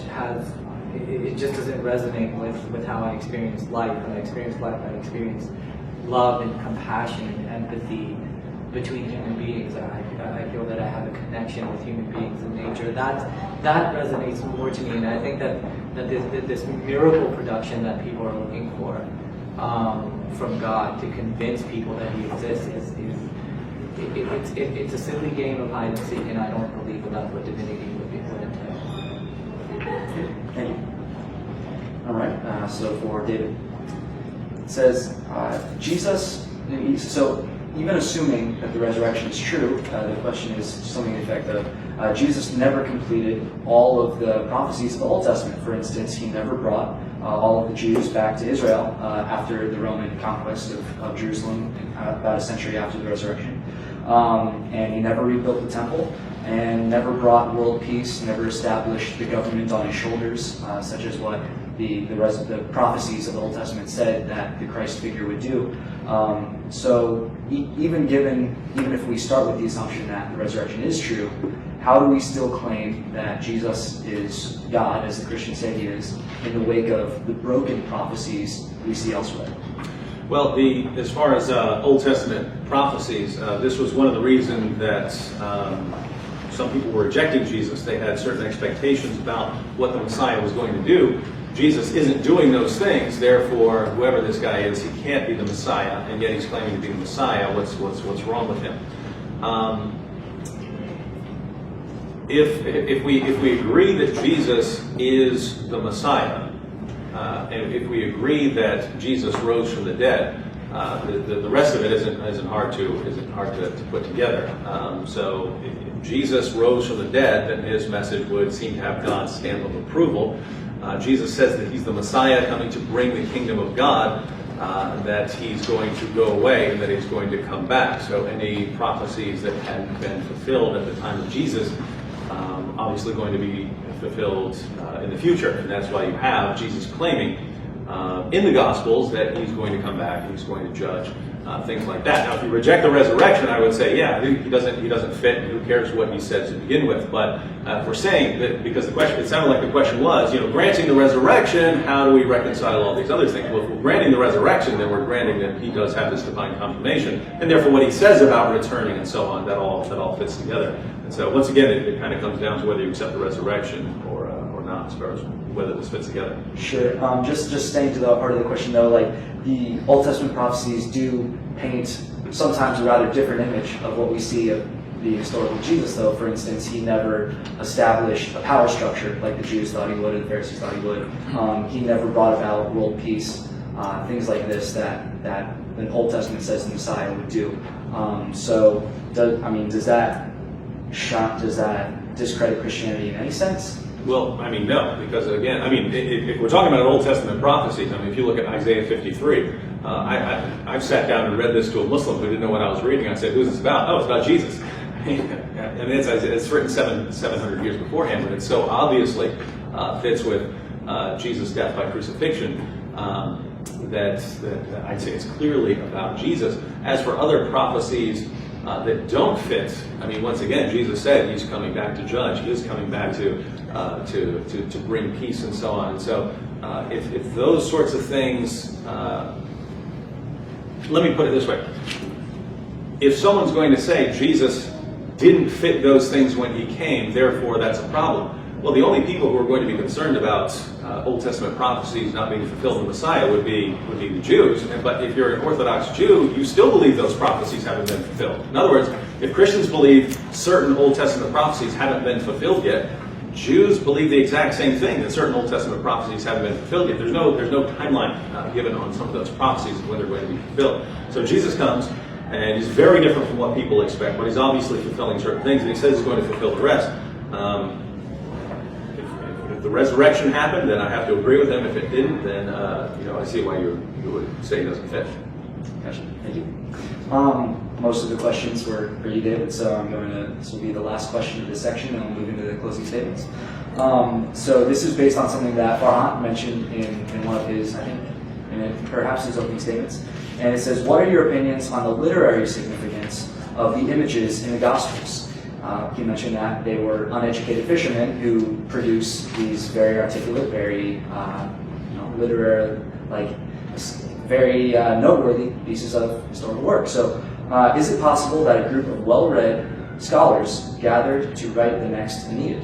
C: it just doesn't resonate with how I experience life. When I experience life, I experience love and compassion and empathy between human beings. I feel that I have a connection with human beings in nature. That resonates more to me, and I think that this miracle production that people are looking for from God to convince people that he exists it's a silly game of hide and seek, and I don't believe that that's what divinity would entail.
A: Thank you. All right, so for David. It says, so even assuming that the resurrection is true, the question is something to the effect of Jesus never completed all of the prophecies of the Old Testament. For instance, he never brought all of the Jews back to Israel after the Roman conquest of Jerusalem about a century after the resurrection. And he never rebuilt the temple and never brought world peace, never established the government on his shoulders, such as what the prophecies of the Old Testament said that the Christ figure would do. So even if we start with the assumption that the resurrection is true, how do we still claim that Jesus is God, as the Christians say he is, in the wake of the broken prophecies we see elsewhere?
B: Well, as far as Old Testament prophecies, this was one of the reasons that some people were rejecting Jesus. They had certain expectations about what the Messiah was going to do. Jesus isn't doing those things, therefore, whoever this guy is, he can't be the Messiah, and yet he's claiming to be the Messiah. What's wrong with him? If we agree that Jesus is the Messiah, and if we agree that Jesus rose from the dead, the rest of it isn't hard to put together. So if Jesus rose from the dead, then his message would seem to have God's stamp of approval. Jesus says that he's the Messiah coming to bring the kingdom of God, that he's going to go away and that he's going to come back. So any prophecies that hadn't been fulfilled at the time of Jesus, obviously going to be fulfilled in the future. And that's why you have Jesus claiming in the Gospels that he's going to come back, he's going to judge, things like that. Now, if you reject the resurrection, I would say, yeah, he doesn't fit. Who cares what he says to begin with? But if we're saying that, because the question, it sounded like the question was, granting the resurrection, how do we reconcile all these other things? Well, if we're granting the resurrection, then we're granting that he does have this divine confirmation, and therefore what he says about returning and so on, that all fits together. And so once again, it kind of comes down to whether you accept the resurrection or not, as far as whether this fits together.
A: Sure. Just staying to the part of the question, though, like the Old Testament prophecies do paint sometimes a rather different image of what we see of the historical Jesus, though. For instance, he never established a power structure like the Jews thought he would, or the Pharisees thought he would. He never brought about world peace, things like this that the Old Testament says the Messiah would do. Does that discredit Christianity in any sense?
B: Well, no, because again, if we're talking about Old Testament prophecies, if you look at Isaiah 53, I've sat down and read this to a Muslim who didn't know what I was reading. I said, "Who's this about?" "Oh, it's about Jesus." It's written 700 years beforehand, but it so obviously fits with Jesus' death by crucifixion that I'd say it's clearly about Jesus. As for other prophecies that don't fit, once again, Jesus said he's coming back to judge. He is coming back to bring peace and so on. And so if those sorts of things, let me put it this way. If someone's going to say Jesus didn't fit those things when he came, therefore that's a problem, well, the only people who are going to be concerned about Old Testament prophecies not being fulfilled in the Messiah would be the Jews. But if you're an Orthodox Jew, you still believe those prophecies haven't been fulfilled. In other words, if Christians believe certain Old Testament prophecies haven't been fulfilled yet, Jews believe the exact same thing, that certain Old Testament prophecies haven't been fulfilled yet. There's no timeline given on some of those prophecies of when they're going to be fulfilled. So Jesus comes, and he's very different from what people expect, but he's obviously fulfilling certain things, and he says he's going to fulfill the rest. If the resurrection happened, then I have to agree with him. If it didn't, then I see why you would say he doesn't fit.
A: Gotcha. Thank you. Most of the questions were for you, David, so this will be the last question of this section, and we'll move into the closing statements. So this is based on something that Farhan mentioned in one of his, perhaps his opening statements. And it says, what are your opinions on the literary significance of the images in the Gospels? He mentioned that they were uneducated fishermen who produce these very articulate, very literary, very noteworthy pieces of historical work. So is it possible that a group of well-read scholars gathered to write the next Aeneid?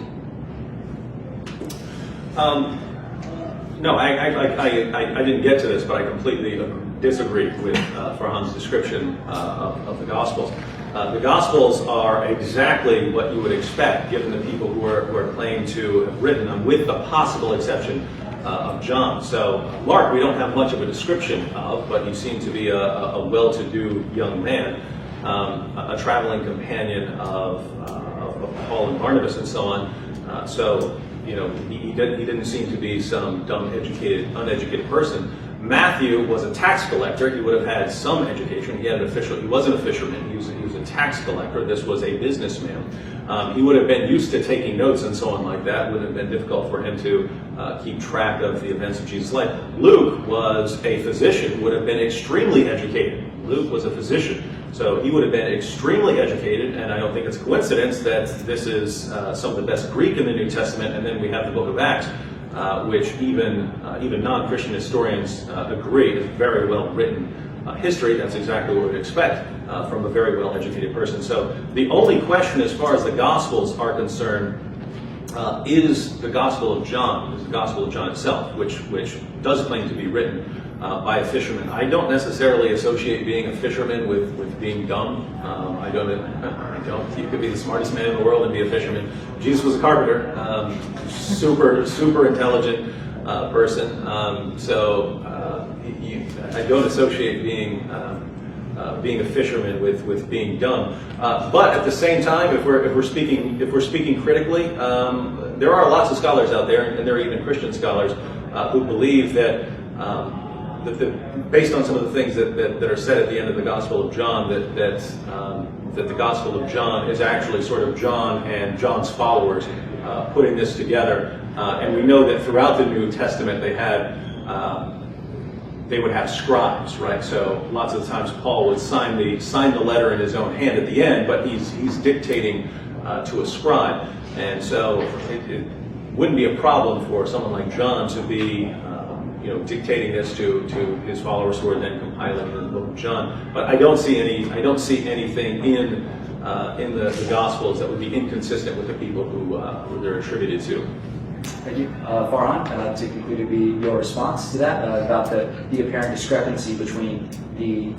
B: No, I didn't get to this, but I completely disagree with Farhan's description of the Gospels. The Gospels are exactly what you would expect, given the people who are claimed to have written them, with the possible exception of John. So Mark, we don't have much of a description of, but he seemed to be a well-to-do young man, a traveling companion of Paul and Barnabas and so on. So he didn't seem to be some dumb, uneducated person. Matthew was a tax collector. He would have had some education. He wasn't a fisherman. He was a tax collector. This was a businessman. He would have been used to taking notes and so on like that. It would have been difficult for him to keep track of the events of Jesus' life. Luke was a physician, would have been extremely educated, Luke was a physician, so he would have been extremely educated, and I don't think it's a coincidence that this is some of the best Greek in the New Testament, and then we have the book of Acts, which even non-Christian historians agree is very well written history. That's exactly what we'd expect from a very well educated person. So the only question as far as the Gospels are concerned is the Gospel of John, is the Gospel of John itself, which does claim to be written by a fisherman. I don't necessarily associate being a fisherman with being dumb. I don't. You could be the smartest man in the world and be a fisherman. Jesus was a carpenter, super intelligent person. I don't associate being a fisherman with being dumb. But at the same time, if we're speaking critically, there are lots of scholars out there, and there are even Christian scholars who believe that based on some of the things that are said at the end of the Gospel of John, that the Gospel of John is actually sort of John and John's followers putting this together. And we know that throughout the New Testament they would have scribes, right? So lots of times Paul would sign the letter in his own hand at the end, but he's dictating to a scribe, and so it wouldn't be a problem for someone like John to be dictating this to his followers who are then compiling the book of John. But I don't see anything in the Gospels that would be inconsistent with the people who they're attributed to.
A: Thank you. Farhan, I'd like to conclude your response to that about the apparent discrepancy between the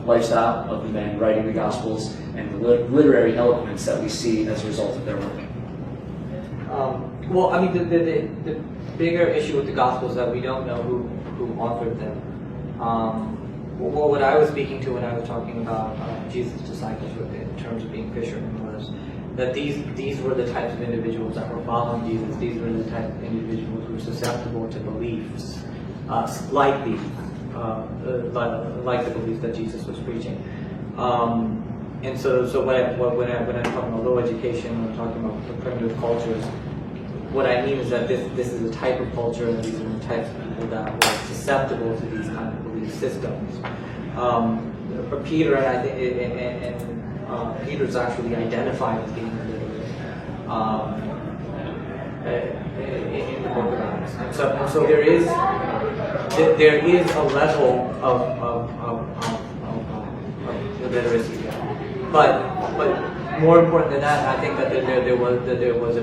A: lifestyle of the men writing the Gospels and the literary elements that we see as a result of their work.
C: Well, I mean, the bigger issue with the Gospels is that we don't know who authored them. Well, what I was speaking to when I was talking about Jesus' disciples in terms of being fishermen was that these were the types of individuals that were following Jesus. These were the type of individuals who were susceptible to beliefs like these, like the beliefs that Jesus was preaching. And so when I'm talking about low education, when I'm talking about the primitive cultures, what I mean is that this is a type of culture, and these are the types of people that were susceptible to these kind of belief systems. Peter and I think Peter's actually identified as being illiterate in the book of Acts, and so there is a level of illiteracy there, but more important than that, I think that there was a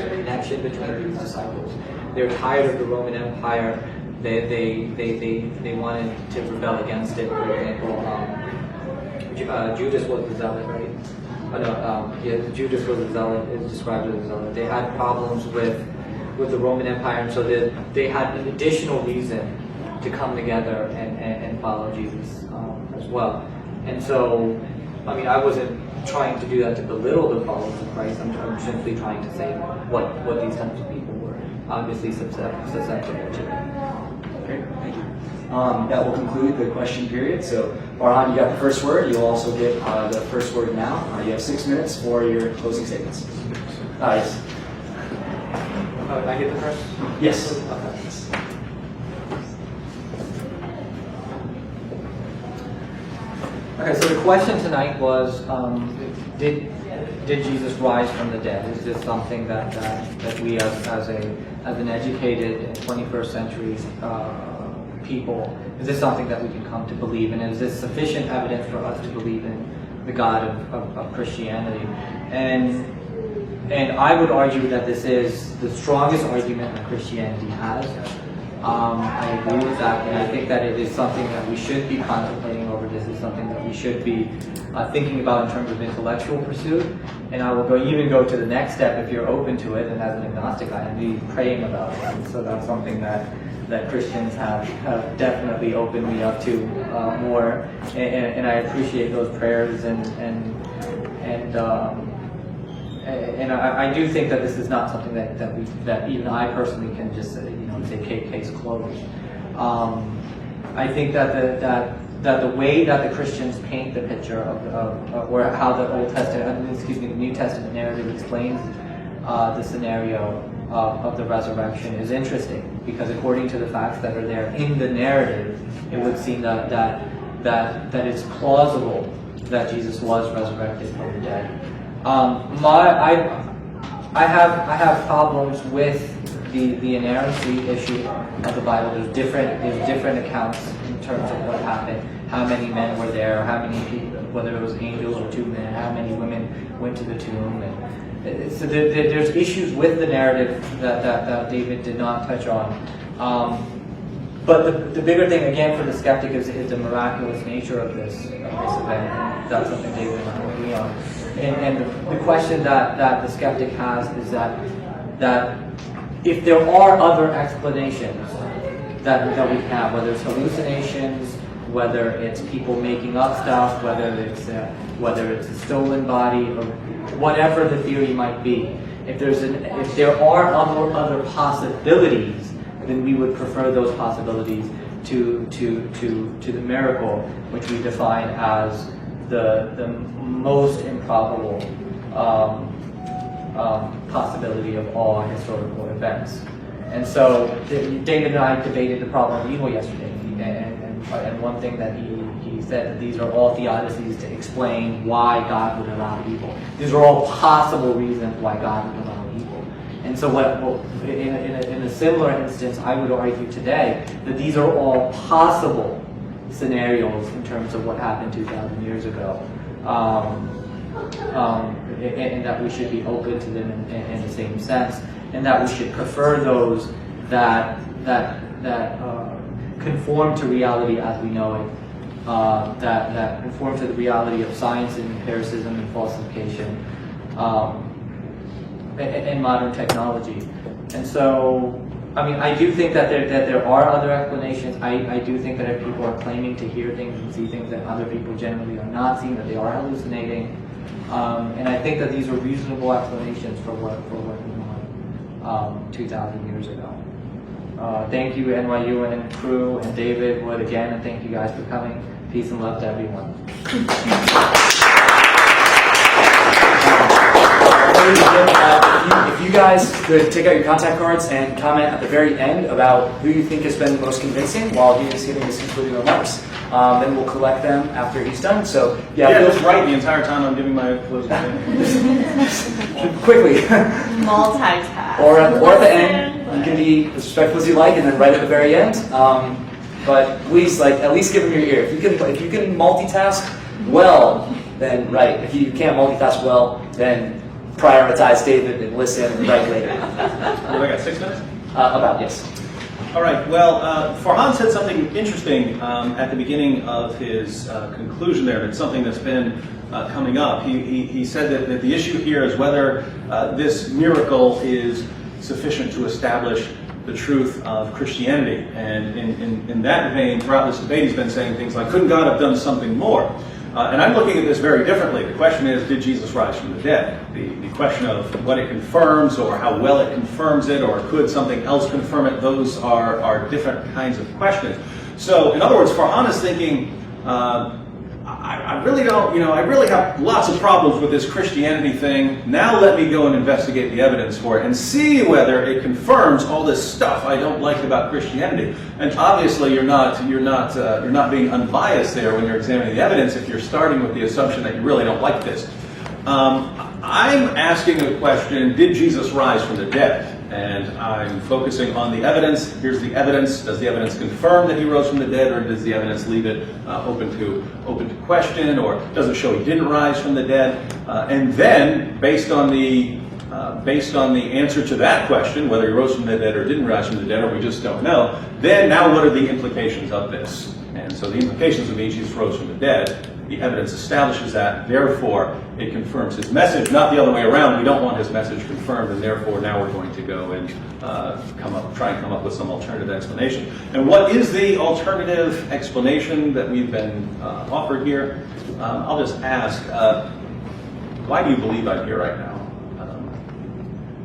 C: connection between these disciples. They're tired of the Roman Empire. They wanted to rebel against it. For example, Judas was the zealot, right? Judas was the zealot. Is described as a zealot. They had problems with the Roman Empire, and so they had an additional reason to come together and follow Jesus as well. And so, I mean, I wasn't trying to do that to belittle the followers of Christ. I'm simply trying to say what these types of people were obviously susceptible to.
A: Okay, thank you. That will conclude the question period. So, Farhan, you got the first word. You'll also get the first word now. You have 6 minutes for your closing statements. Yes.
C: I get the first?
A: Yes.
C: Okay. Okay, so the question tonight was, did Jesus rise from the dead? Is this something that we as an educated 21st century people, is this something that we can come to believe in? Is this sufficient evidence for us to believe in the God of Christianity? And I would argue that this is the strongest argument that Christianity has. I agree with that, and I think that it is something that we should be contemplating over. This is something that we should be thinking about in terms of intellectual pursuit. And I will even go to the next step, if you're open to it, and as an agnostic, I'd be praying about it. And so that's something that Christians have definitely opened me up to more, and I appreciate those prayers, and I do think that this is not something that even I personally can just say case closed. I think that the way that the Christians paint the picture of or how the the New Testament narrative explains the scenario of the resurrection is interesting, because according to the facts that are there in the narrative, it would seem that that it's plausible that Jesus was resurrected from the dead. I have problems with the inerrancy issue of the Bible. There's different accounts in terms of what happened, how many men were there, how many people, whether it was angels or 2 men, how many women went to the tomb, and so there's issues with the narrative that David did not touch on. But the bigger thing, again, for the skeptic is the miraculous nature of this event. That's something David and I agree on. And the question that the skeptic has is that if there are other explanations that we have, whether it's hallucinations, whether it's people making up stuff, whether it's a stolen body, or whatever the theory might be, if there are other possibilities, then we would prefer those possibilities to the miracle, which we define as the most improbable possibility of all historical events. And so David and I debated the problem of evil yesterday, and one thing that he said that these are all theodicies to explain why God would allow evil. These are all possible reasons why God would allow evil. And so in a similar instance, I would argue today that these are all possible scenarios in terms of what happened 2,000 years ago. And that we should be open to them in the same sense, and that we should prefer those that conform to reality as we know it, that conform to the reality of science and empiricism and falsification, and modern technology. And so, I mean, I do think that there are other explanations. I do think that if people are claiming to hear things and see things that other people generally are not seeing, that they are hallucinating. And I think that these are reasonable explanations for what went on 2,000 years ago. Thank you, NYU and crew, and David Wood again, and thank you guys for coming. Peace and love to everyone.
A: If you guys could take out your contact cards and comment at the very end about who you think has been the most convincing while he is giving his concluding remarks, then we'll collect them after he's done. So
B: yeah, just write the entire time I'm giving my closing statement.
A: Quickly.
D: Multitask.
A: Or at the end, you can be as respectful as you like, and then right at the very end. But please, at least give him your ear. If you can multitask well, then write. If you can't multitask well, then prioritize David and listen and write later.
B: I got 6 minutes?
A: About, yes.
B: All right. Well, Farhan said something interesting at the beginning of his conclusion there. It's something that's been coming up. He said that the issue here is whether this miracle is sufficient to establish the truth of Christianity. And in that vein, throughout this debate, he's been saying things like, couldn't God have done something more? And I'm looking at this very differently. The question is, did Jesus rise from the dead? The question of what it confirms, or how well it confirms it, or could something else confirm it, those are different kinds of questions. So, in other words, Farhan is thinking, I really don't, I really have lots of problems with this Christianity thing. Now let me go and investigate the evidence for it and see whether it confirms all this stuff I don't like about Christianity. And obviously, you're not being unbiased there when you're examining the evidence if you're starting with the assumption that you really don't like this. I'm asking the question: did Jesus rise from the dead? And I'm focusing on the evidence. Here's the evidence. Does the evidence confirm that he rose from the dead, or does the evidence leave it open to question, or does it show he didn't rise from the dead? And then, based on the answer to that question, whether he rose from the dead or didn't rise from the dead, or we just don't know, then now what are the implications of this? And so the implications of Jesus rose from the dead. The evidence establishes that, therefore it confirms his message, not the other way around. We don't want his message confirmed, and therefore now we're going to go and try and come up with some alternative explanation. And what is the alternative explanation that we've been offered here? I'll just ask, why do you believe I'm here right now?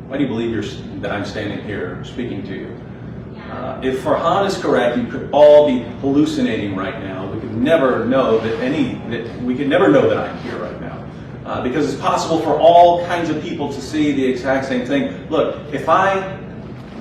B: Why do you believe that I'm standing here speaking to you? If Farhan is correct, you could all be hallucinating right now. We could never know that I'm here right now, because it's possible for all kinds of people to see the exact same thing. Look, if I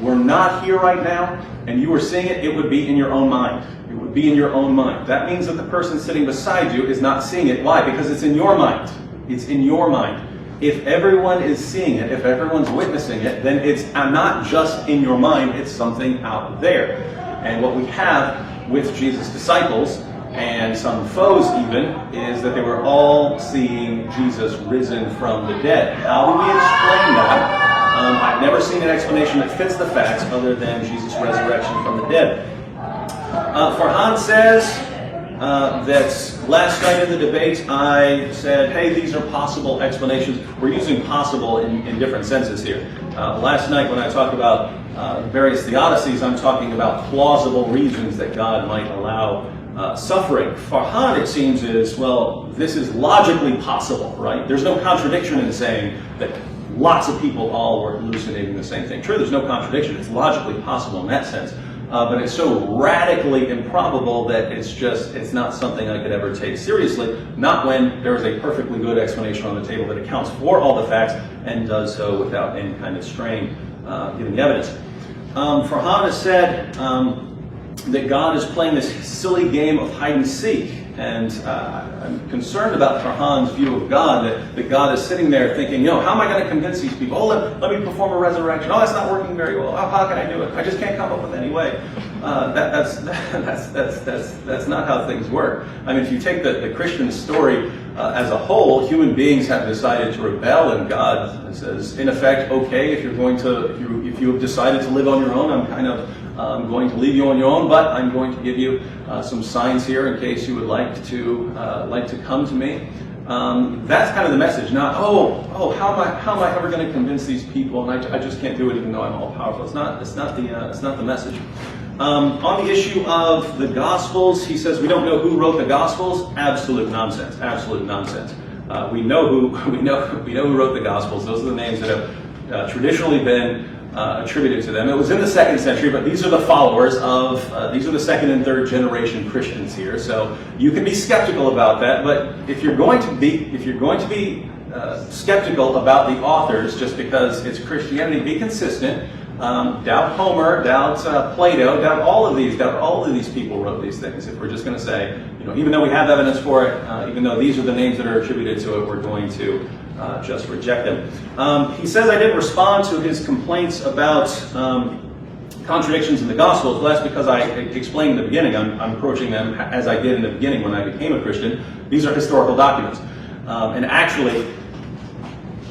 E: were not here right now and you were seeing it, it would be in your own mind. It would be in your own mind. That means that the person sitting beside you is not seeing it. Why? Because it's in your mind. It's in your mind. If everyone is seeing it, if everyone's witnessing it, then it's not just in your mind, it's something out there. And what we have with Jesus' disciples, and some foes even, is that they were all seeing Jesus risen from the dead. How do we explain that? I've never seen an explanation that fits the facts other than Jesus' resurrection from the dead. Farhan says that last night in the debate I said, hey, these are possible explanations. We're using possible in different senses here. Last night when I talked about various theodicies, I'm talking about plausible reasons that God might allow suffering. Farhan, it seems, is, well, this is logically possible, right? There's no contradiction in saying that lots of people all were hallucinating the same thing. True, there's no contradiction. It's logically possible in that sense. But it's so radically improbable that it's not something I could ever take seriously, not when there is a perfectly good explanation on the table that accounts for all the facts and does so without any kind of strain given the evidence. Farhan has said that God is playing this silly game of hide and seek. And I'm concerned about Farhan's view of God, that God is sitting there thinking, how am I going to convince these people? Oh, let me perform a resurrection. Oh, that's not working very well. How can I do it? I just can't come up with any way. That's not how things work. I mean, if you take the Christian story as a whole, human beings have decided to rebel, and God says, in effect, okay, if you have decided to live on your own, I'm going to leave you on your own, but I'm going to give you some signs here in case you would like to come to me. That's kind of the message. Not how am I ever going to convince these people? And I just can't do it, even though I'm all powerful. It's not the message. On the issue of the Gospels, he says we don't know who wrote the Gospels. Absolute nonsense. Absolute nonsense. We know who wrote the Gospels. Those are the names that have traditionally been attributed to them. It was in the 2nd century, but these are the followers of, these are the 2nd and 3rd generation Christians here. So you can be skeptical about that, but if you're going to be skeptical about the authors just because it's Christianity, be consistent. Doubt Homer, doubt Plato, doubt all of these people wrote these things. If we're just going to say, even though we have evidence for it, even though these are the names that are attributed to it, we're going to just reject them. He says I didn't respond to his complaints about contradictions in the Gospels. Well, that's because I explained in the beginning. I'm approaching them as I did in the beginning when I became a Christian. These are historical documents. And actually,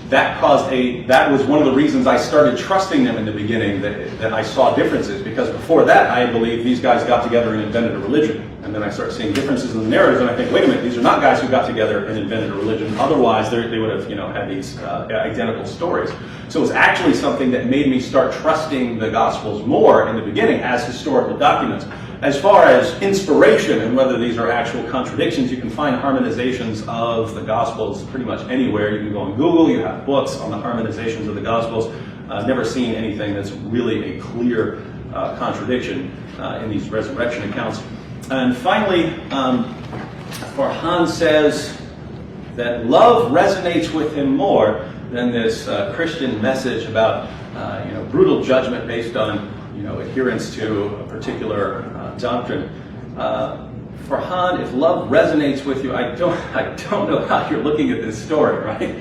E: that was one of the reasons I started trusting them in the beginning, that I saw differences, because before that I believed these guys got together and invented a religion. And then I start seeing differences in the narratives, and I think, wait a minute, these are not guys who got together and invented a religion. Otherwise, they would have, had these identical stories. So it was actually something that made me start trusting the Gospels more in the beginning as historical documents. As far as inspiration and whether these are actual contradictions, you can find harmonizations of the Gospels pretty much anywhere. You can go on Google, you have books on the harmonizations of the Gospels. I've never seen anything that's really a clear contradiction in these resurrection accounts. And finally, Farhan says that love resonates with him more than this Christian message about brutal judgment based on adherence to a particular doctrine. Farhan, if love resonates with you, I don't know how you're looking at this story, right?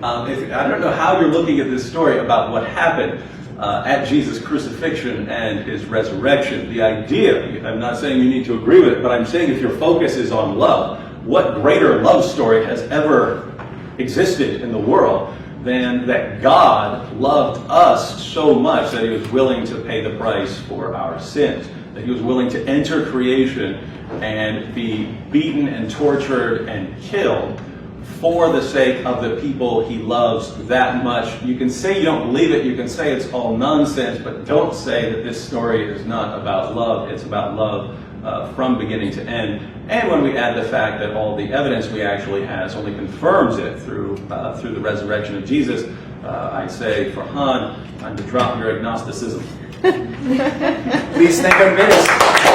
E: I don't know how you're looking at this story about what happened at Jesus' crucifixion and his resurrection. The idea, I'm not saying you need to agree with it, but I'm saying if your focus is on love, what greater love story has ever existed in the world than that God loved us so much that he was willing to pay the price for our sins, that he was willing to enter creation and be beaten and tortured and killed for the sake of the people he loves that much. You can say you don't believe it, you can say it's all nonsense, but don't say that this story is not about love. It's about love from beginning to end. And when we add the fact that all the evidence we actually has only confirms it through the resurrection of Jesus, I say, Farhan, time to drop your agnosticism.
A: Please thank our minister.